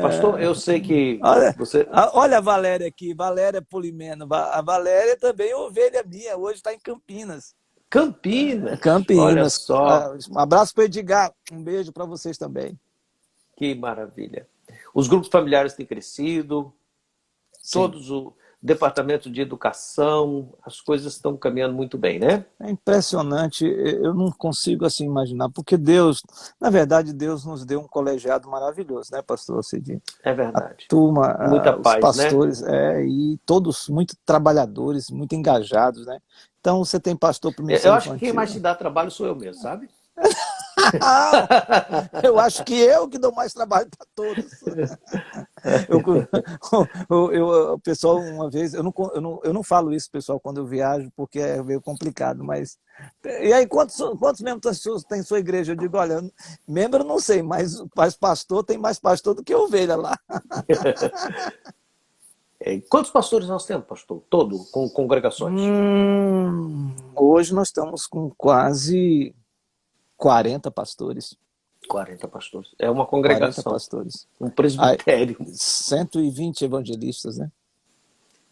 Pastor, eu sei que Olha, você... olha a Valéria aqui, Valéria Polimeno. A Valéria também é ovelha minha, hoje está em Campinas. Campinas, olha Campinas. só, Um abraço para o Edgar, um beijo para vocês também. que maravilha. Os grupos familiares têm crescido, todos o departamento de educação, as coisas estão caminhando muito bem, né? É impressionante, eu não consigo assim imaginar, porque Deus, na verdade, Deus nos deu um colegiado maravilhoso, né, pastor Cid? É A verdade. turma, Muita os paz, né? pastores, e todos muito trabalhadores, muito engajados, né? Então, você tem pastor para o Eu Ministério acho que quem mais te Infantil. dá trabalho sou eu mesmo, sabe? Eu acho que eu que dou mais trabalho para todos. O pessoal, uma vez, eu não falo isso, pessoal, quando eu viajo, porque é meio complicado, mas... E aí, quantos membros tem sua igreja? Eu digo, olha, membro eu não sei, mas pastor tem mais pastor do que ovelha lá. Quantos pastores nós temos, pastor? Todo, com congregações? Hoje nós estamos com quase 40 pastores. 40 pastores. É uma 40 congregação, pastores. um presbitério. 120 evangelistas, né?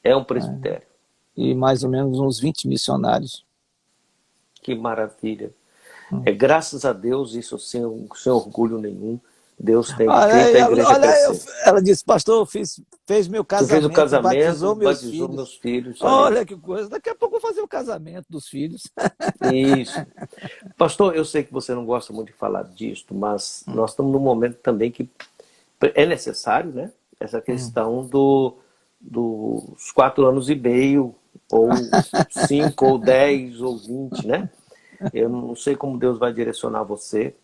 É um presbitério. E mais ou menos uns 20 missionários. Que maravilha. Graças a Deus, isso sem orgulho nenhum, Deus tem feito a igreja crescer. Ela disse, pastor, fez meu Tu fez o casamento, casamento, batizou batizou meus filhos. meus filhos. Olha que coisa, daqui a pouco eu vou fazer o casamento dos filhos. Isso. Pastor, eu sei que você não gosta muito de falar disto, mas nós estamos num momento também que é necessário, né? Essa questão dos 4 anos e meio, ou 5, ou 10, ou 20, né? Eu não sei como Deus vai direcionar você,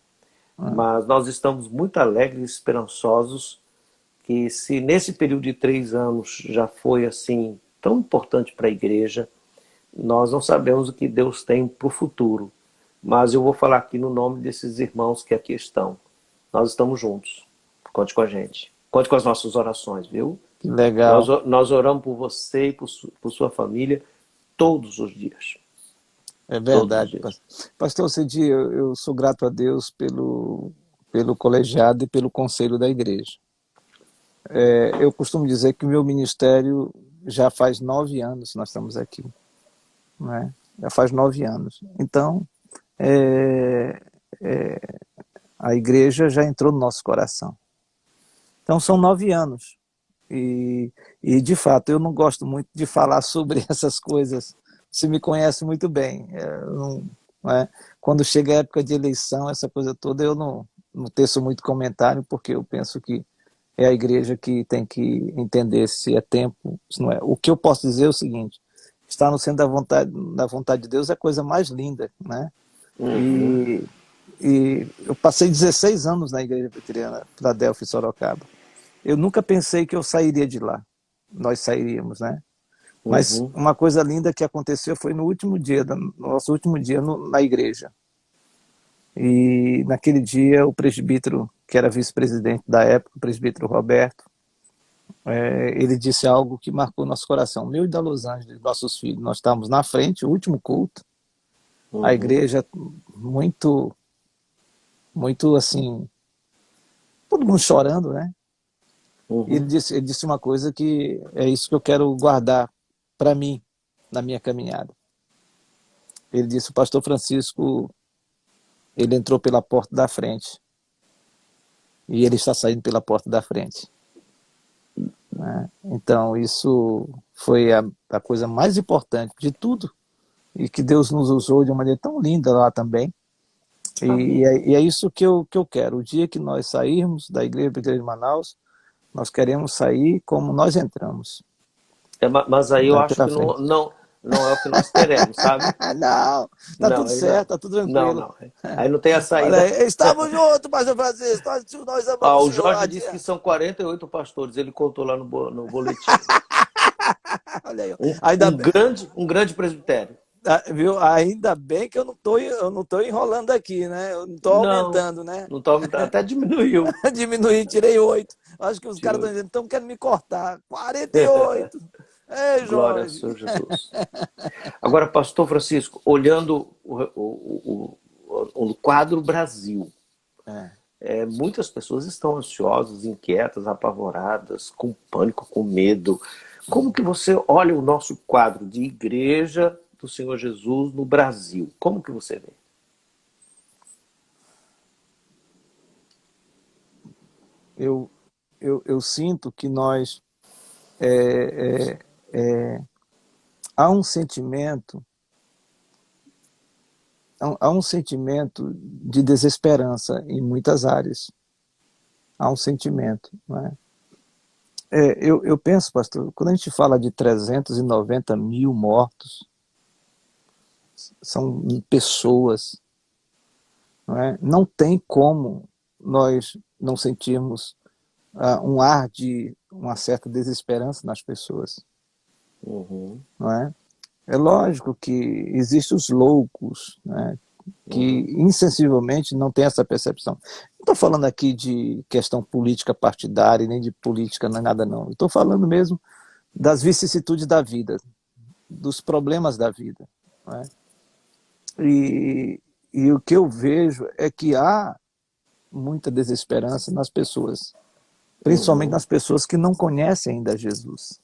mas nós estamos muito alegres e esperançosos que se nesse período de 3 anos já foi assim tão importante para a igreja, nós não sabemos o que Deus tem para o futuro. Mas eu vou falar aqui no nome desses irmãos que aqui estão. Nós estamos juntos. Conte com a gente. Conte com as nossas orações, viu? Que legal. Nós oramos por você e por sua família todos os dias. É verdade. Pastor Cedi, eu sou grato a Deus pelo colegiado e pelo conselho da igreja. Eu costumo dizer que o meu ministério já faz 9 anos que nós estamos aqui. Né? Já faz 9 anos. Então, a igreja já entrou no nosso coração. Então, são 9 anos. E, de fato, eu não gosto muito de falar sobre essas coisas. Você me conhece muito bem. Quando chega a época de eleição, essa coisa toda, eu não teço muito comentário, porque eu penso que é a igreja que tem que entender se é tempo, se não é. O que eu posso dizer é o seguinte: estar no centro da vontade de Deus é a coisa mais linda, né? E eu passei 16 anos na igreja presbiteriana Filadélfia e Sorocaba. Eu nunca pensei que eu sairia de lá. Nós sairíamos, né? Mas uma coisa linda que aconteceu foi no nosso último dia na igreja. E naquele dia o presbítero, que era vice-presidente da época, o presbítero Roberto, ele disse algo que marcou nosso coração, meu e da Los Angeles, nossos filhos. Nós estávamos na frente, o último culto, a igreja muito, muito assim, todo mundo chorando, né? E ele disse uma coisa que é isso que eu quero guardar para mim, na minha caminhada. Ele disse, o pastor Francisco, ele entrou pela porta da frente e ele está saindo pela porta da frente. Então, isso foi a coisa mais importante de tudo, e que Deus nos usou de uma maneira tão linda lá também, E é isso que eu quero. O dia que nós sairmos da Igreja Presbiteriana de Manaus, nós queremos sair como nós entramos, Mas aí eu daqui acho para que frente. não é o que nós queremos, sabe? Não, tá Não, tudo aí não. certo, tá tudo Não, tranquilo. não. Aí não tem a Olha saída. aí, estamos juntos, Pastor Francisco, nós Ah, amamos o o Senhor. Jorge disse que são 48 pastores, ele contou lá no boletim. Olha aí, Um, ainda um bem, grande, um grande presbitério. viu? Ainda bem que eu não tô enrolando aqui, né? Eu não tô Não, aumentando, né? não tá aumentando, até diminuiu. Diminuí, tirei 8. Acho que os caras estão Tirou. dizendo, estão querendo me cortar. 48. Ei, Glória ao Jorge. Senhor Jesus. Agora, pastor Francisco, olhando o quadro Brasil, É. muitas pessoas estão ansiosas, inquietas, apavoradas, com pânico, com medo. Como que você olha o nosso quadro de igreja do Senhor Jesus no Brasil? Como que você vê? Eu sinto que nós é, há um sentimento há um sentimento de desesperança em muitas áreas. Há um sentimento, não é? Eu penso, pastor, quando a gente fala de 390 mil mortos, são pessoas, não é? Não tem como nós não sentirmos um ar de uma certa desesperança nas pessoas, Uhum, não é? É lógico que existem os loucos, né, que uhum, insensivelmente não têm essa percepção. Não estou falando aqui de questão política partidária, nem de política, não é nada não. Estou falando mesmo das vicissitudes da vida, dos problemas da vida. Não é? E o que eu vejo é que há muita desesperança nas pessoas, principalmente uhum, nas pessoas que não conhecem ainda Jesus.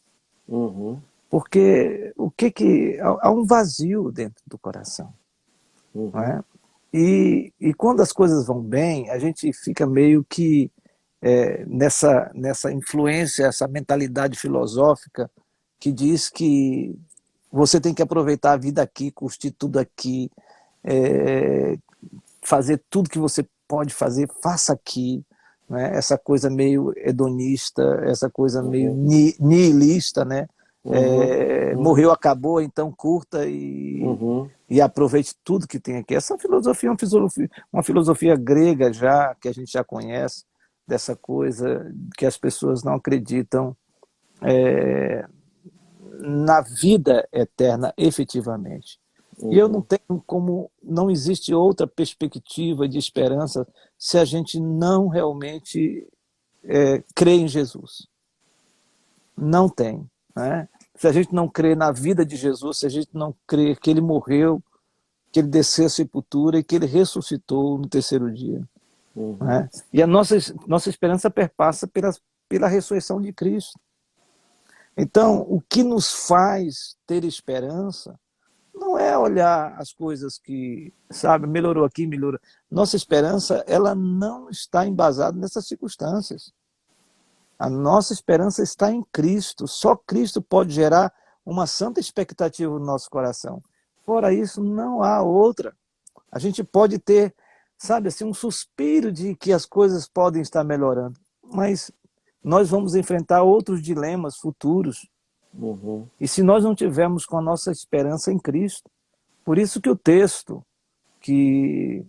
uhum, Porque há um vazio dentro do coração. Não uhum, é? E quando as coisas vão bem, a gente fica meio que nessa influência, essa mentalidade filosófica que diz que você tem que aproveitar a vida aqui, curtir tudo aqui, é, fazer tudo que você pode fazer, faça aqui. Né? Essa coisa meio hedonista, essa coisa meio uhum, nihilista, né? uhum, uhum, Morreu, acabou, então curta uhum, e aproveite tudo que tem aqui. Essa filosofia é uma filosofia grega já, que a gente já conhece, dessa coisa que as pessoas não acreditam na vida eterna efetivamente. E eu não uhum, tenho como, não existe outra perspectiva de esperança se a gente não realmente crê em Jesus. Não tem. Né? Se a gente não crê na vida de Jesus, se a gente não crê que ele morreu, que ele desceu à sepultura e que ele ressuscitou no terceiro dia. uhum, Né? E a nossa esperança perpassa pela ressurreição de Cristo. Então, o que nos faz ter esperança não é olhar as coisas que, sabe, melhorou aqui, melhorou. Nossa esperança, ela não está embasada nessas circunstâncias. A nossa esperança está em Cristo. Só Cristo pode gerar uma santa expectativa no nosso coração. Fora isso, não há outra. A gente pode ter, sabe, assim, um suspiro de que as coisas podem estar melhorando, mas nós vamos enfrentar outros dilemas futuros. uhum, E se nós não tivermos com a nossa esperança em Cristo, por isso que o texto que,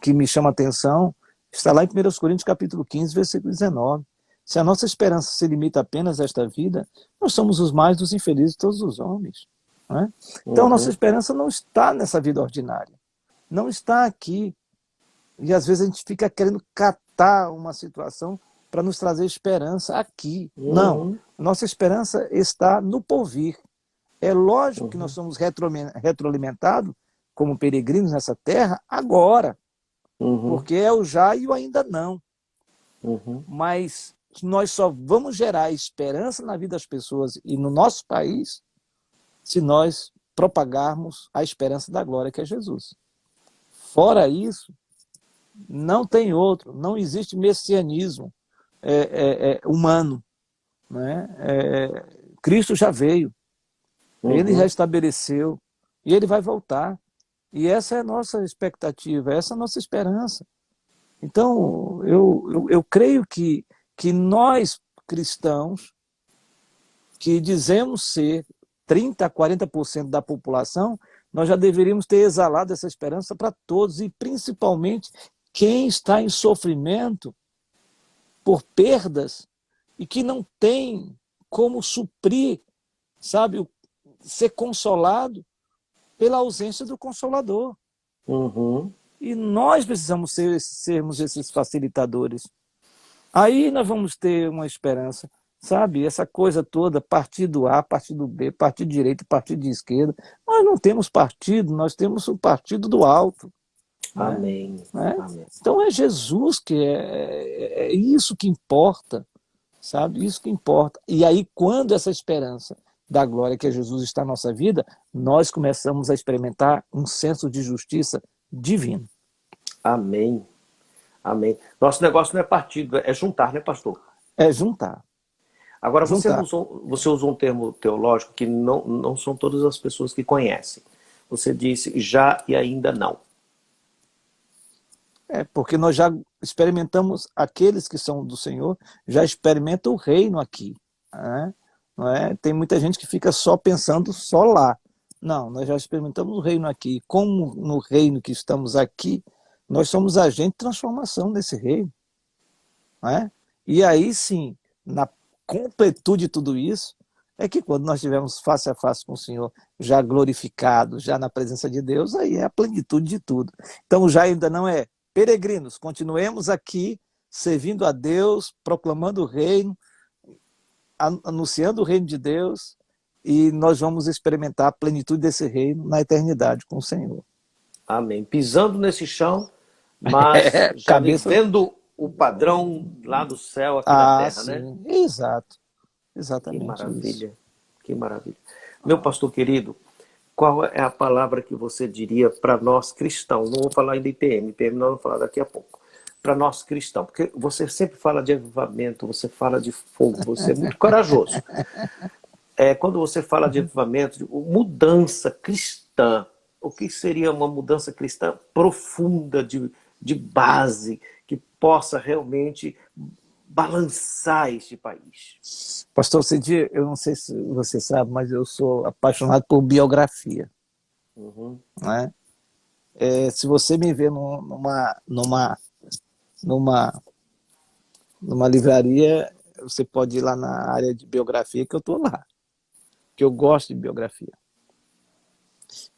que me chama a atenção está lá em 1 Coríntios capítulo 15, versículo 19. Se a nossa esperança se limita apenas a esta vida, nós somos os mais dos infelizes de todos os homens. Não é? Então, a nossa uhum, esperança não está nessa vida ordinária. Não está aqui. E às vezes a gente fica querendo catar uma situação para nos trazer esperança aqui. Não. uhum, Nossa esperança está no porvir. É lógico que nós uhum, somos retroalimentados como peregrinos nessa terra agora, uhum, porque é o já e o ainda não. uhum, Mas nós só vamos gerar esperança na vida das pessoas e no nosso país se nós propagarmos a esperança da glória que é Jesus. Fora isso, não tem outro, não existe messianismo humano. Né? Cristo já veio, ele já uhum, estabeleceu e ele vai voltar. E essa é a nossa expectativa, essa é a nossa esperança. Então, eu creio que nós, cristãos, que dizemos ser 30% a 40% da população, nós já deveríamos ter exalado essa esperança para todos, e principalmente quem está em sofrimento por perdas e que não tem como suprir, sabe, ser consolado pela ausência do Consolador. Uhum. E nós precisamos sermos esses facilitadores. Aí nós vamos ter uma esperança, sabe? Essa coisa toda, partido A, partido B, partido de direita, partido de esquerda. Nós não temos partido, nós temos o partido do alto. Né? Amém. Né? Amém. Então é Jesus que é isso que importa, sabe? Isso que importa. E aí, quando essa esperança da glória que é Jesus está na nossa vida, nós começamos a experimentar um senso de justiça divino. Amém. Amém. Nosso negócio não é partido, é juntar, né, pastor? É juntar. Agora, Juntar. você usou um termo teológico que não são todas as pessoas que conhecem. Você disse já e ainda não. Porque nós já experimentamos, aqueles que são do Senhor, já experimentam o reino aqui. Né? Não é? Tem muita gente que fica só pensando só lá. Não, nós já experimentamos o reino aqui. Como no reino que estamos aqui, nós somos agente de transformação desse reino. Não é? E aí sim, na completude de tudo isso, é que quando nós estivermos face a face com o Senhor, já glorificado, já na presença de Deus, aí é a plenitude de tudo. Então já ainda não é peregrinos, continuemos aqui servindo a Deus, proclamando o reino, anunciando o reino de Deus, e nós vamos experimentar a plenitude desse reino na eternidade com o Senhor. Amém. Pisando nesse chão, mas já Cabeça... vivendo o padrão lá do céu aqui na terra, sim. né? Exato. Que Exatamente maravilha. isso. Que maravilha. Meu pastor querido, qual é a palavra que você diria para nós cristãos? Não vou falar ainda em IPM, IPM nós vamos falar daqui a pouco. Para nós cristãos, porque você sempre fala de avivamento, você fala de fogo, você é muito corajoso. Quando você fala de avivamento, de mudança cristã, o que seria uma mudança cristã profunda, de base, que possa realmente balançar este país? Pastor Cedi, eu não sei se você sabe, mas eu sou apaixonado por biografia. Uhum. Né? Se você me vê numa livraria, você pode ir lá na área de biografia, que eu estou lá, que eu gosto de biografia.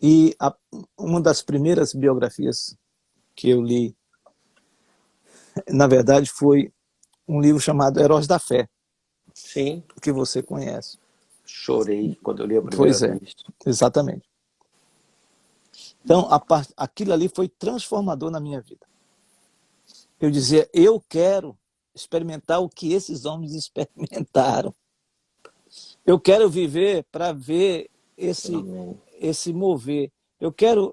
E uma das primeiras biografias que eu li, na verdade, foi um livro chamado Heróis da Fé. Sim. Que você conhece. Chorei quando eu li a primeira Pois vez. Exatamente. Então, aquilo ali foi transformador na minha vida. Eu dizia, eu quero experimentar o que esses homens experimentaram. Eu quero viver para ver esse mover. Eu quero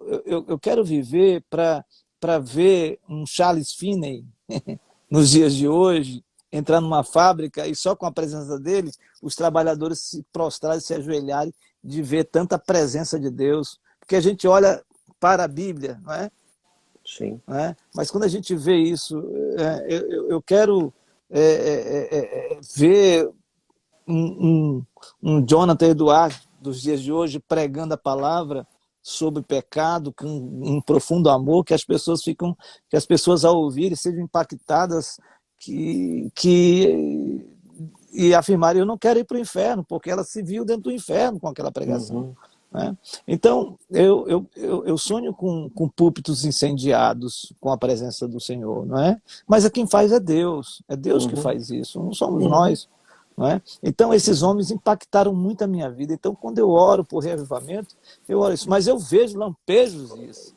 viver para ver um Charles Finney nos dias de hoje, entrar numa fábrica e só com a presença dele, os trabalhadores se prostrarem, se ajoelharem, de ver tanta presença de Deus. Porque a gente olha para a Bíblia, não é? Sim. Não é? Mas quando a gente vê isso, eu quero ver um Jonathan Edwards dos dias de hoje pregando a palavra sobre pecado com um profundo amor, que as pessoas ao ouvirem sejam impactadas e afirmarem, eu não quero ir para o inferno, porque ela se viu dentro do inferno com aquela pregação. Uhum. Né? Então, eu sonho com púlpitos incendiados com a presença do Senhor, não é? Mas quem faz é Deus que faz isso, não somos nós. Não é? Então, esses homens impactaram muito a minha vida. Então, quando eu oro por reavivamento, eu oro isso, mas eu vejo lampejos disso.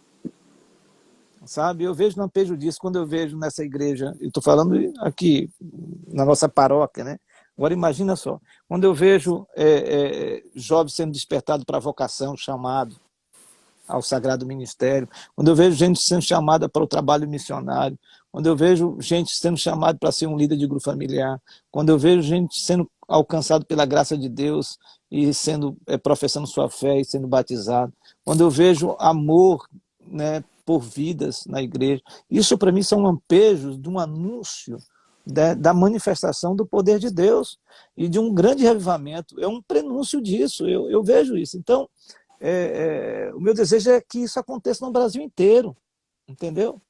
Sabe? Eu vejo lampejo disso quando eu vejo nessa igreja, eu estou falando aqui na nossa paróquia, né? Agora imagina só, quando eu vejo jovens sendo despertados para a vocação, chamado ao sagrado ministério, quando eu vejo gente sendo chamada para o trabalho missionário, quando eu vejo gente sendo chamada para ser um líder de grupo familiar, quando eu vejo gente sendo alcançado pela graça de Deus e sendo professando sua fé e sendo batizado, quando eu vejo amor né, por vidas na igreja. Isso, para mim, são lampejos de um anúncio da manifestação do poder de Deus e de um grande revivamento. É um prenúncio disso, eu vejo isso. Então, o meu desejo é que isso aconteça no Brasil inteiro, entendeu?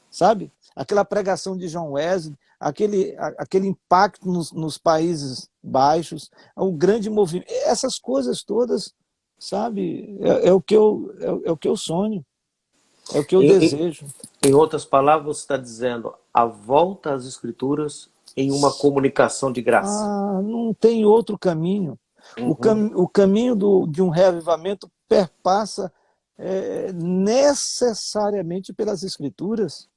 Sabe? Aquela pregação de John Wesley, aquele impacto nos Países Baixos, o grande movimento, essas coisas todas, sabe? É o que eu sonho, é o que eu Em, em- desejo. em outras palavras, você está dizendo a volta às Escrituras em uma comunicação de graça. Não tem outro caminho. Uhum. O caminho de um reavivamento perpassa necessariamente pelas Escrituras.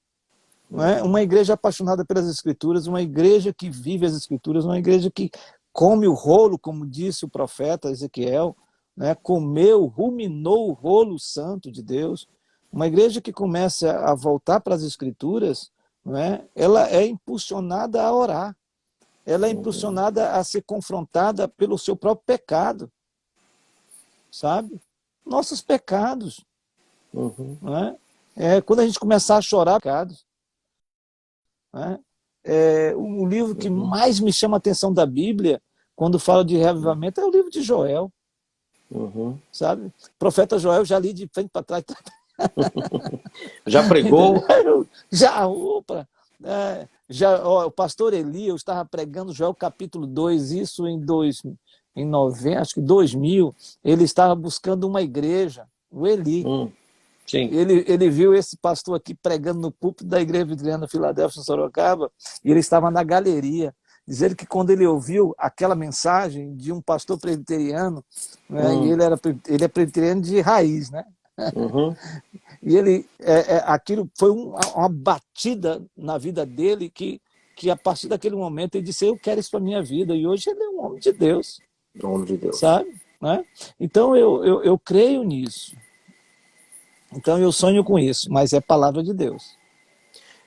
Não é? Uma igreja apaixonada pelas Escrituras, uma igreja que vive as Escrituras, uma igreja que come o rolo, como disse o profeta Ezequiel, né? Comeu, ruminou o rolo santo de Deus. Uma igreja que começa a voltar para as Escrituras, não é? Ela é impulsionada a orar, ela é impulsionada a ser confrontada pelo seu próprio pecado, sabe? Nossos pecados. Uhum. Não é? Quando a gente começar a chorar pecados, né? O livro que mais me chama a atenção da Bíblia, quando fala de reavivamento, é o livro de Joel, Uhum. sabe? O profeta Joel já li de frente para trás, Já pregou? entendeu? Já, opa! O pastor Eli, eu estava pregando Joel capítulo 2, isso em 90, acho que 2000, ele estava buscando uma igreja, o Eli. Sim. Ele viu esse pastor aqui pregando no púlpito da Igreja Vitoriana Filadélfia, em Sorocaba, e ele estava na galeria. Diz ele que quando ele ouviu aquela mensagem de um pastor presbiteriano, né, e ele é presbiteriano de raiz, né? Uhum. E aquilo foi uma batida na vida dele que a partir daquele momento ele disse: eu quero isso para a minha vida. E hoje ele é um homem de Deus, Nome de Deus. sabe? Né? Então eu creio nisso. Então eu sonho com isso, mas é palavra de Deus.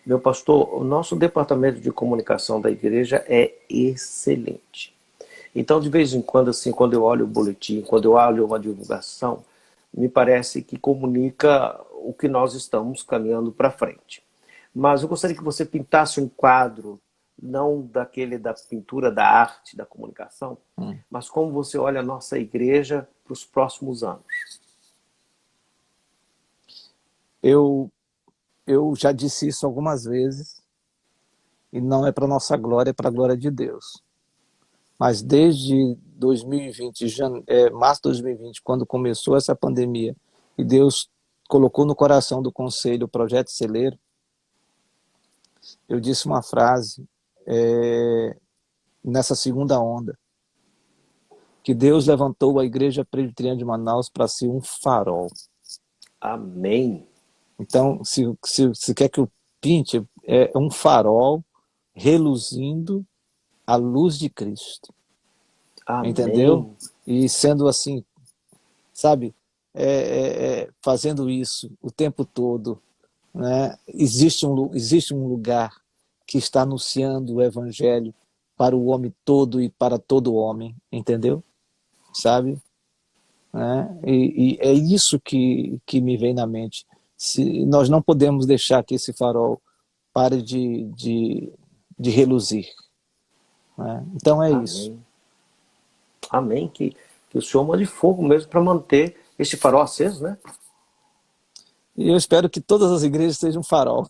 Meu pastor, o nosso departamento de comunicação da igreja é excelente. Então, de vez em quando, assim, quando eu olho o boletim, quando eu olho uma divulgação, me parece que comunica o que nós estamos caminhando para frente. Mas eu gostaria que você pintasse um quadro, não daquele da pintura da arte, da comunicação, mas como você olha a nossa igreja para os próximos anos. Eu já disse isso algumas vezes, e não é para nossa glória, é para a glória de Deus. Mas desde 2020, março de 2020, quando começou essa pandemia, e Deus colocou no coração do conselho o projeto Celeiro, eu disse uma frase nessa segunda onda, que Deus levantou a Igreja Presbiteriana de Manaus para ser um farol. Amém. Então, se quer que eu pinte, é um farol reluzindo a luz de Cristo. Amém. Entendeu? E sendo assim, sabe, fazendo isso o tempo todo, né? Existe um lugar que está anunciando o evangelho para o homem todo e para todo homem, entendeu? Sabe? Né? E é isso que me vem na mente. Nós não podemos deixar que esse farol pare de reluzir. Né? Então é isso. Amém. Amém. Que o Senhor mande fogo mesmo para manter este farol aceso, né? E eu espero que todas as igrejas sejam farol.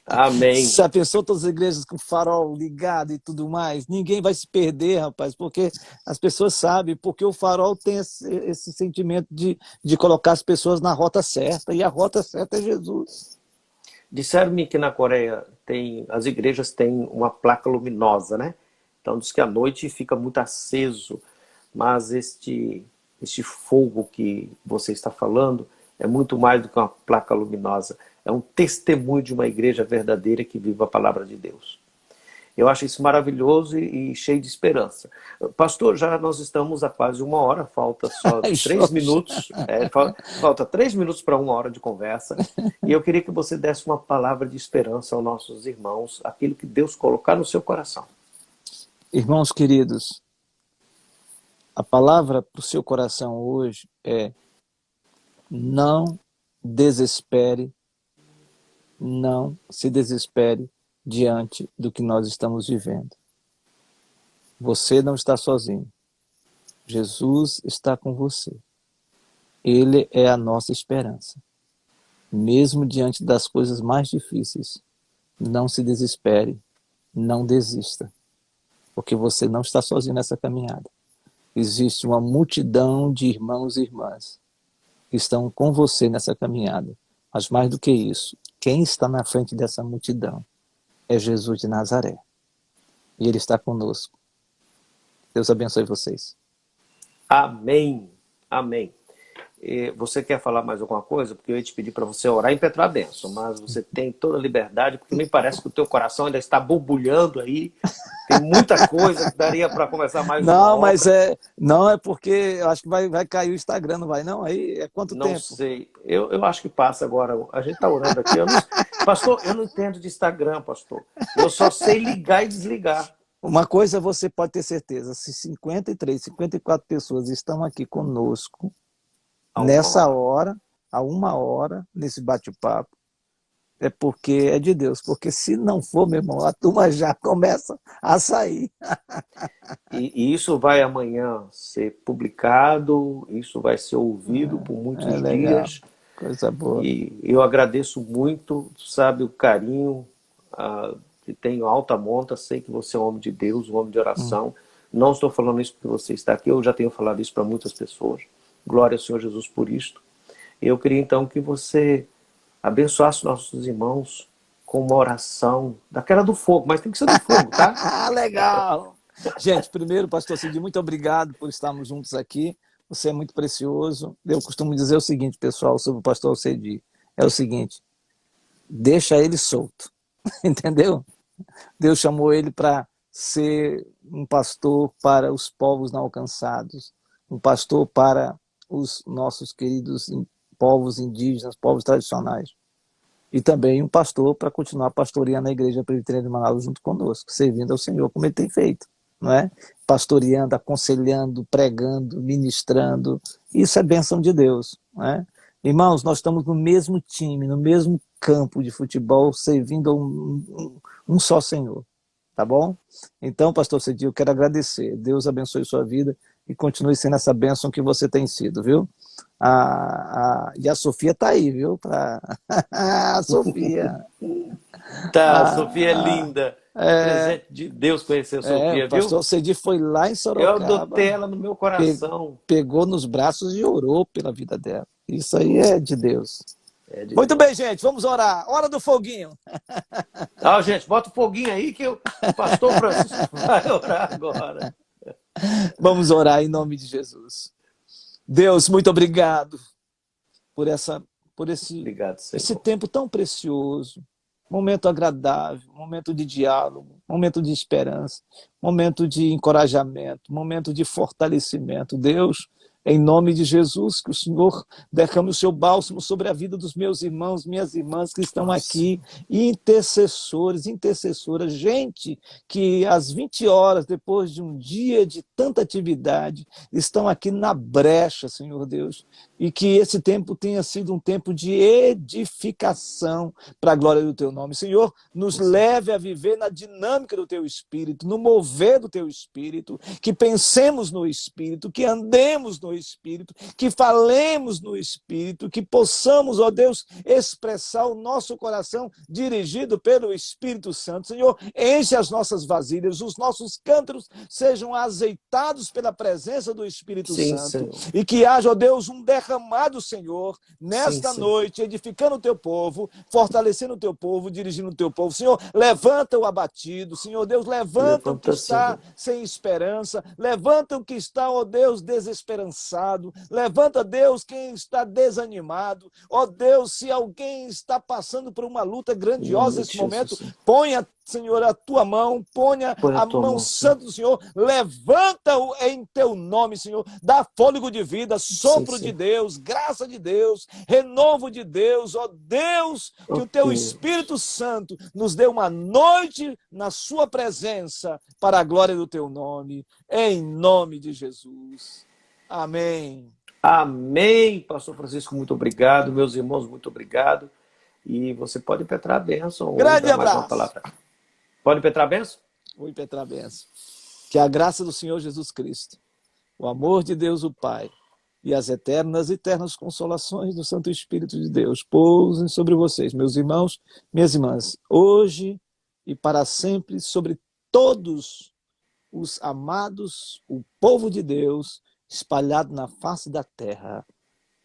Amém. Já pensou todas as igrejas com farol ligado e tudo mais? Ninguém vai se perder, rapaz, porque as pessoas sabem, porque o farol tem esse sentimento de colocar as pessoas na rota certa, e a rota certa é Jesus. Disseram-me que na Coreia as igrejas têm uma placa luminosa, né? Então diz que à noite fica muito aceso, mas este fogo que você está falando é muito mais do que uma placa luminosa. É um testemunho de uma igreja verdadeira que vive a palavra de Deus. Eu acho isso maravilhoso e cheio de esperança. Pastor, já nós estamos a quase 1 hora, falta só 3 minutos. Falta 3 minutos para 1 hora de conversa. E eu queria que você desse uma palavra de esperança aos nossos irmãos, aquilo que Deus colocar no seu coração. Irmãos queridos, a palavra para o seu coração hoje é: não desespere, não se desespere diante do que nós estamos vivendo. Você não está sozinho. Jesus está com você. Ele é a nossa esperança. Mesmo diante das coisas mais difíceis, não se desespere, não desista, porque você não está sozinho nessa caminhada. Existe uma multidão de irmãos e irmãs que estão com você nessa caminhada. Mas mais do que isso, quem está na frente dessa multidão é Jesus de Nazaré. E Ele está conosco. Deus abençoe vocês. Amém. Amém. Você quer falar mais alguma coisa? Porque eu ia te pedir para você orar e impetrar a bênção, mas você tem toda a liberdade, porque me parece que o teu coração ainda está borbulhando aí. Tem muita coisa que daria para conversar mais uma Não, hora. mas não é porque eu acho que vai cair o Instagram, não vai não? Aí é quanto Não tempo? sei. Eu acho que passa agora. A gente está orando aqui. Pastor, eu não entendo de Instagram, pastor. Eu só sei ligar e desligar. Uma coisa você pode ter certeza, se 53, 54 pessoas estão aqui conosco, nessa hora, a 1 hora, nesse bate-papo, é porque é de Deus. Porque se não for, meu irmão, a turma já começa a sair. E isso vai amanhã ser publicado, isso vai ser ouvido por É muitos legal, dias. coisa boa. E eu agradeço muito, sabe, o carinho que tenho alta monta. Sei que você é um homem de Deus, um homem de oração. Não estou falando isso porque você está aqui, eu já tenho falado isso para muitas pessoas. Glória ao Senhor Jesus por isto. Eu queria então que você abençoasse nossos irmãos com uma oração daquela do fogo, mas tem que ser do fogo, tá? Legal! Gente, primeiro, pastor Cedi, muito obrigado por estarmos juntos aqui. Você é muito precioso. Eu costumo dizer o seguinte, pessoal, sobre o pastor Cedi. É o seguinte, deixa ele solto, entendeu? Deus chamou ele para ser um pastor para os povos não alcançados, um pastor para os nossos queridos povos indígenas, povos tradicionais. E também um pastor para continuar pastoreando a Igreja Presbiteriana de Manaus junto conosco, servindo ao Senhor como ele tem feito, não é? Pastoreando, aconselhando, pregando, ministrando. Isso é bênção de Deus, não é? Irmãos, nós estamos no mesmo time, no mesmo campo de futebol, servindo a um só Senhor, tá bom? Então, pastor Cedi, eu quero agradecer. Deus abençoe sua vida e continue sendo essa bênção que você tem sido, viu? E a Sofia tá aí, viu? A Sofia. Tá, a Sofia é linda. Presente de Deus conhecer a Sofia, O pastor viu? Cedi foi lá em Eu adotei Sorocaba, ela no meu coração. pegou nos braços e orou pela vida dela. Isso aí é de Deus. Muito Deus. bem, gente, vamos orar. Hora do foguinho. Gente, bota o foguinho aí que o pastor Francisco vai orar agora. Vamos orar em nome de Jesus. Deus, muito obrigado por Obrigado, Senhor. esse tempo tão precioso, momento agradável, momento de diálogo, momento de esperança, momento de encorajamento, momento de fortalecimento. Deus, em nome de Jesus, que o Senhor derrame o seu bálsamo sobre a vida dos meus irmãos, minhas irmãs que estão aqui, intercessores, intercessoras, gente que às 20 horas, depois de um dia de tanta atividade, estão aqui na brecha, Senhor Deus, e que esse tempo tenha sido um tempo de edificação para a glória do Teu nome. Senhor, nos leve a viver na dinâmica do Teu Espírito, no mover do Teu Espírito, que pensemos no Espírito, que andemos no Espírito, que falemos no Espírito, que possamos, ó Deus, expressar o nosso coração dirigido pelo Espírito Santo. Senhor, enche as nossas vasilhas, os nossos cântaros sejam azeitados pela presença do Espírito Santo. Senhor. E que haja, ó Deus, um derramado, Senhor, nesta noite, edificando o Teu povo, fortalecendo o Teu povo, dirigindo o Teu povo. Senhor, levanta o abatido, Senhor Deus, levanta o que está sem esperança, levanta o que está, ó Deus, desesperançado, levanta, Deus, quem está desanimado, ó Deus, se alguém está passando por uma luta grandiosa nesse momento, ponha, Senhor, a Tua mão, ponha a mão santa do Senhor, levanta-o em Teu nome, Senhor, dá fôlego de vida, sopro de Deus, graça de Deus, renovo de Deus, ó Deus, que o Teu Espírito Santo nos dê uma noite na Sua presença, para a glória do Teu nome, em nome de Jesus. Amém. Amém, pastor Francisco, muito obrigado. Meus irmãos, muito obrigado. E você pode impetrar a bênção ou Grande dar mais uma abraço. palavra. Pode impetrar a bênção? Vou impetrar a bênção. Que a graça do Senhor Jesus Cristo, o amor de Deus o Pai e as eternas consolações do Santo Espírito de Deus pousem sobre vocês, meus irmãos, minhas irmãs, hoje e para sempre, sobre todos os amados, o povo de Deus espalhado na face da terra.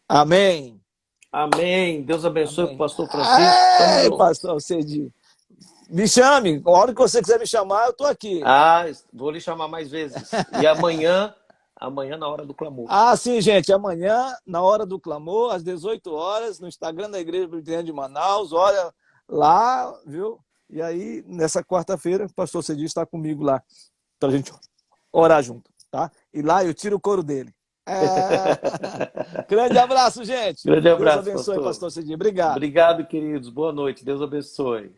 Amém. Amém. Deus abençoe o pastor Francisco. Ei, pastor Cedi. Me chame, a hora que você quiser me chamar, eu estou aqui. Vou lhe chamar mais vezes. E amanhã na hora do clamor. Sim, gente, amanhã, na hora do clamor, às 18 horas, no Instagram da Igreja Presbiteriana de Manaus, olha lá, viu? E aí, nessa quarta-feira, o pastor Cedi está comigo lá, para a gente orar junto, tá? E lá eu tiro o couro dele. Grande abraço, gente. Grande abraço, Deus abençoe, pastor Cedi. Obrigado. Obrigado, queridos. Boa noite. Deus abençoe.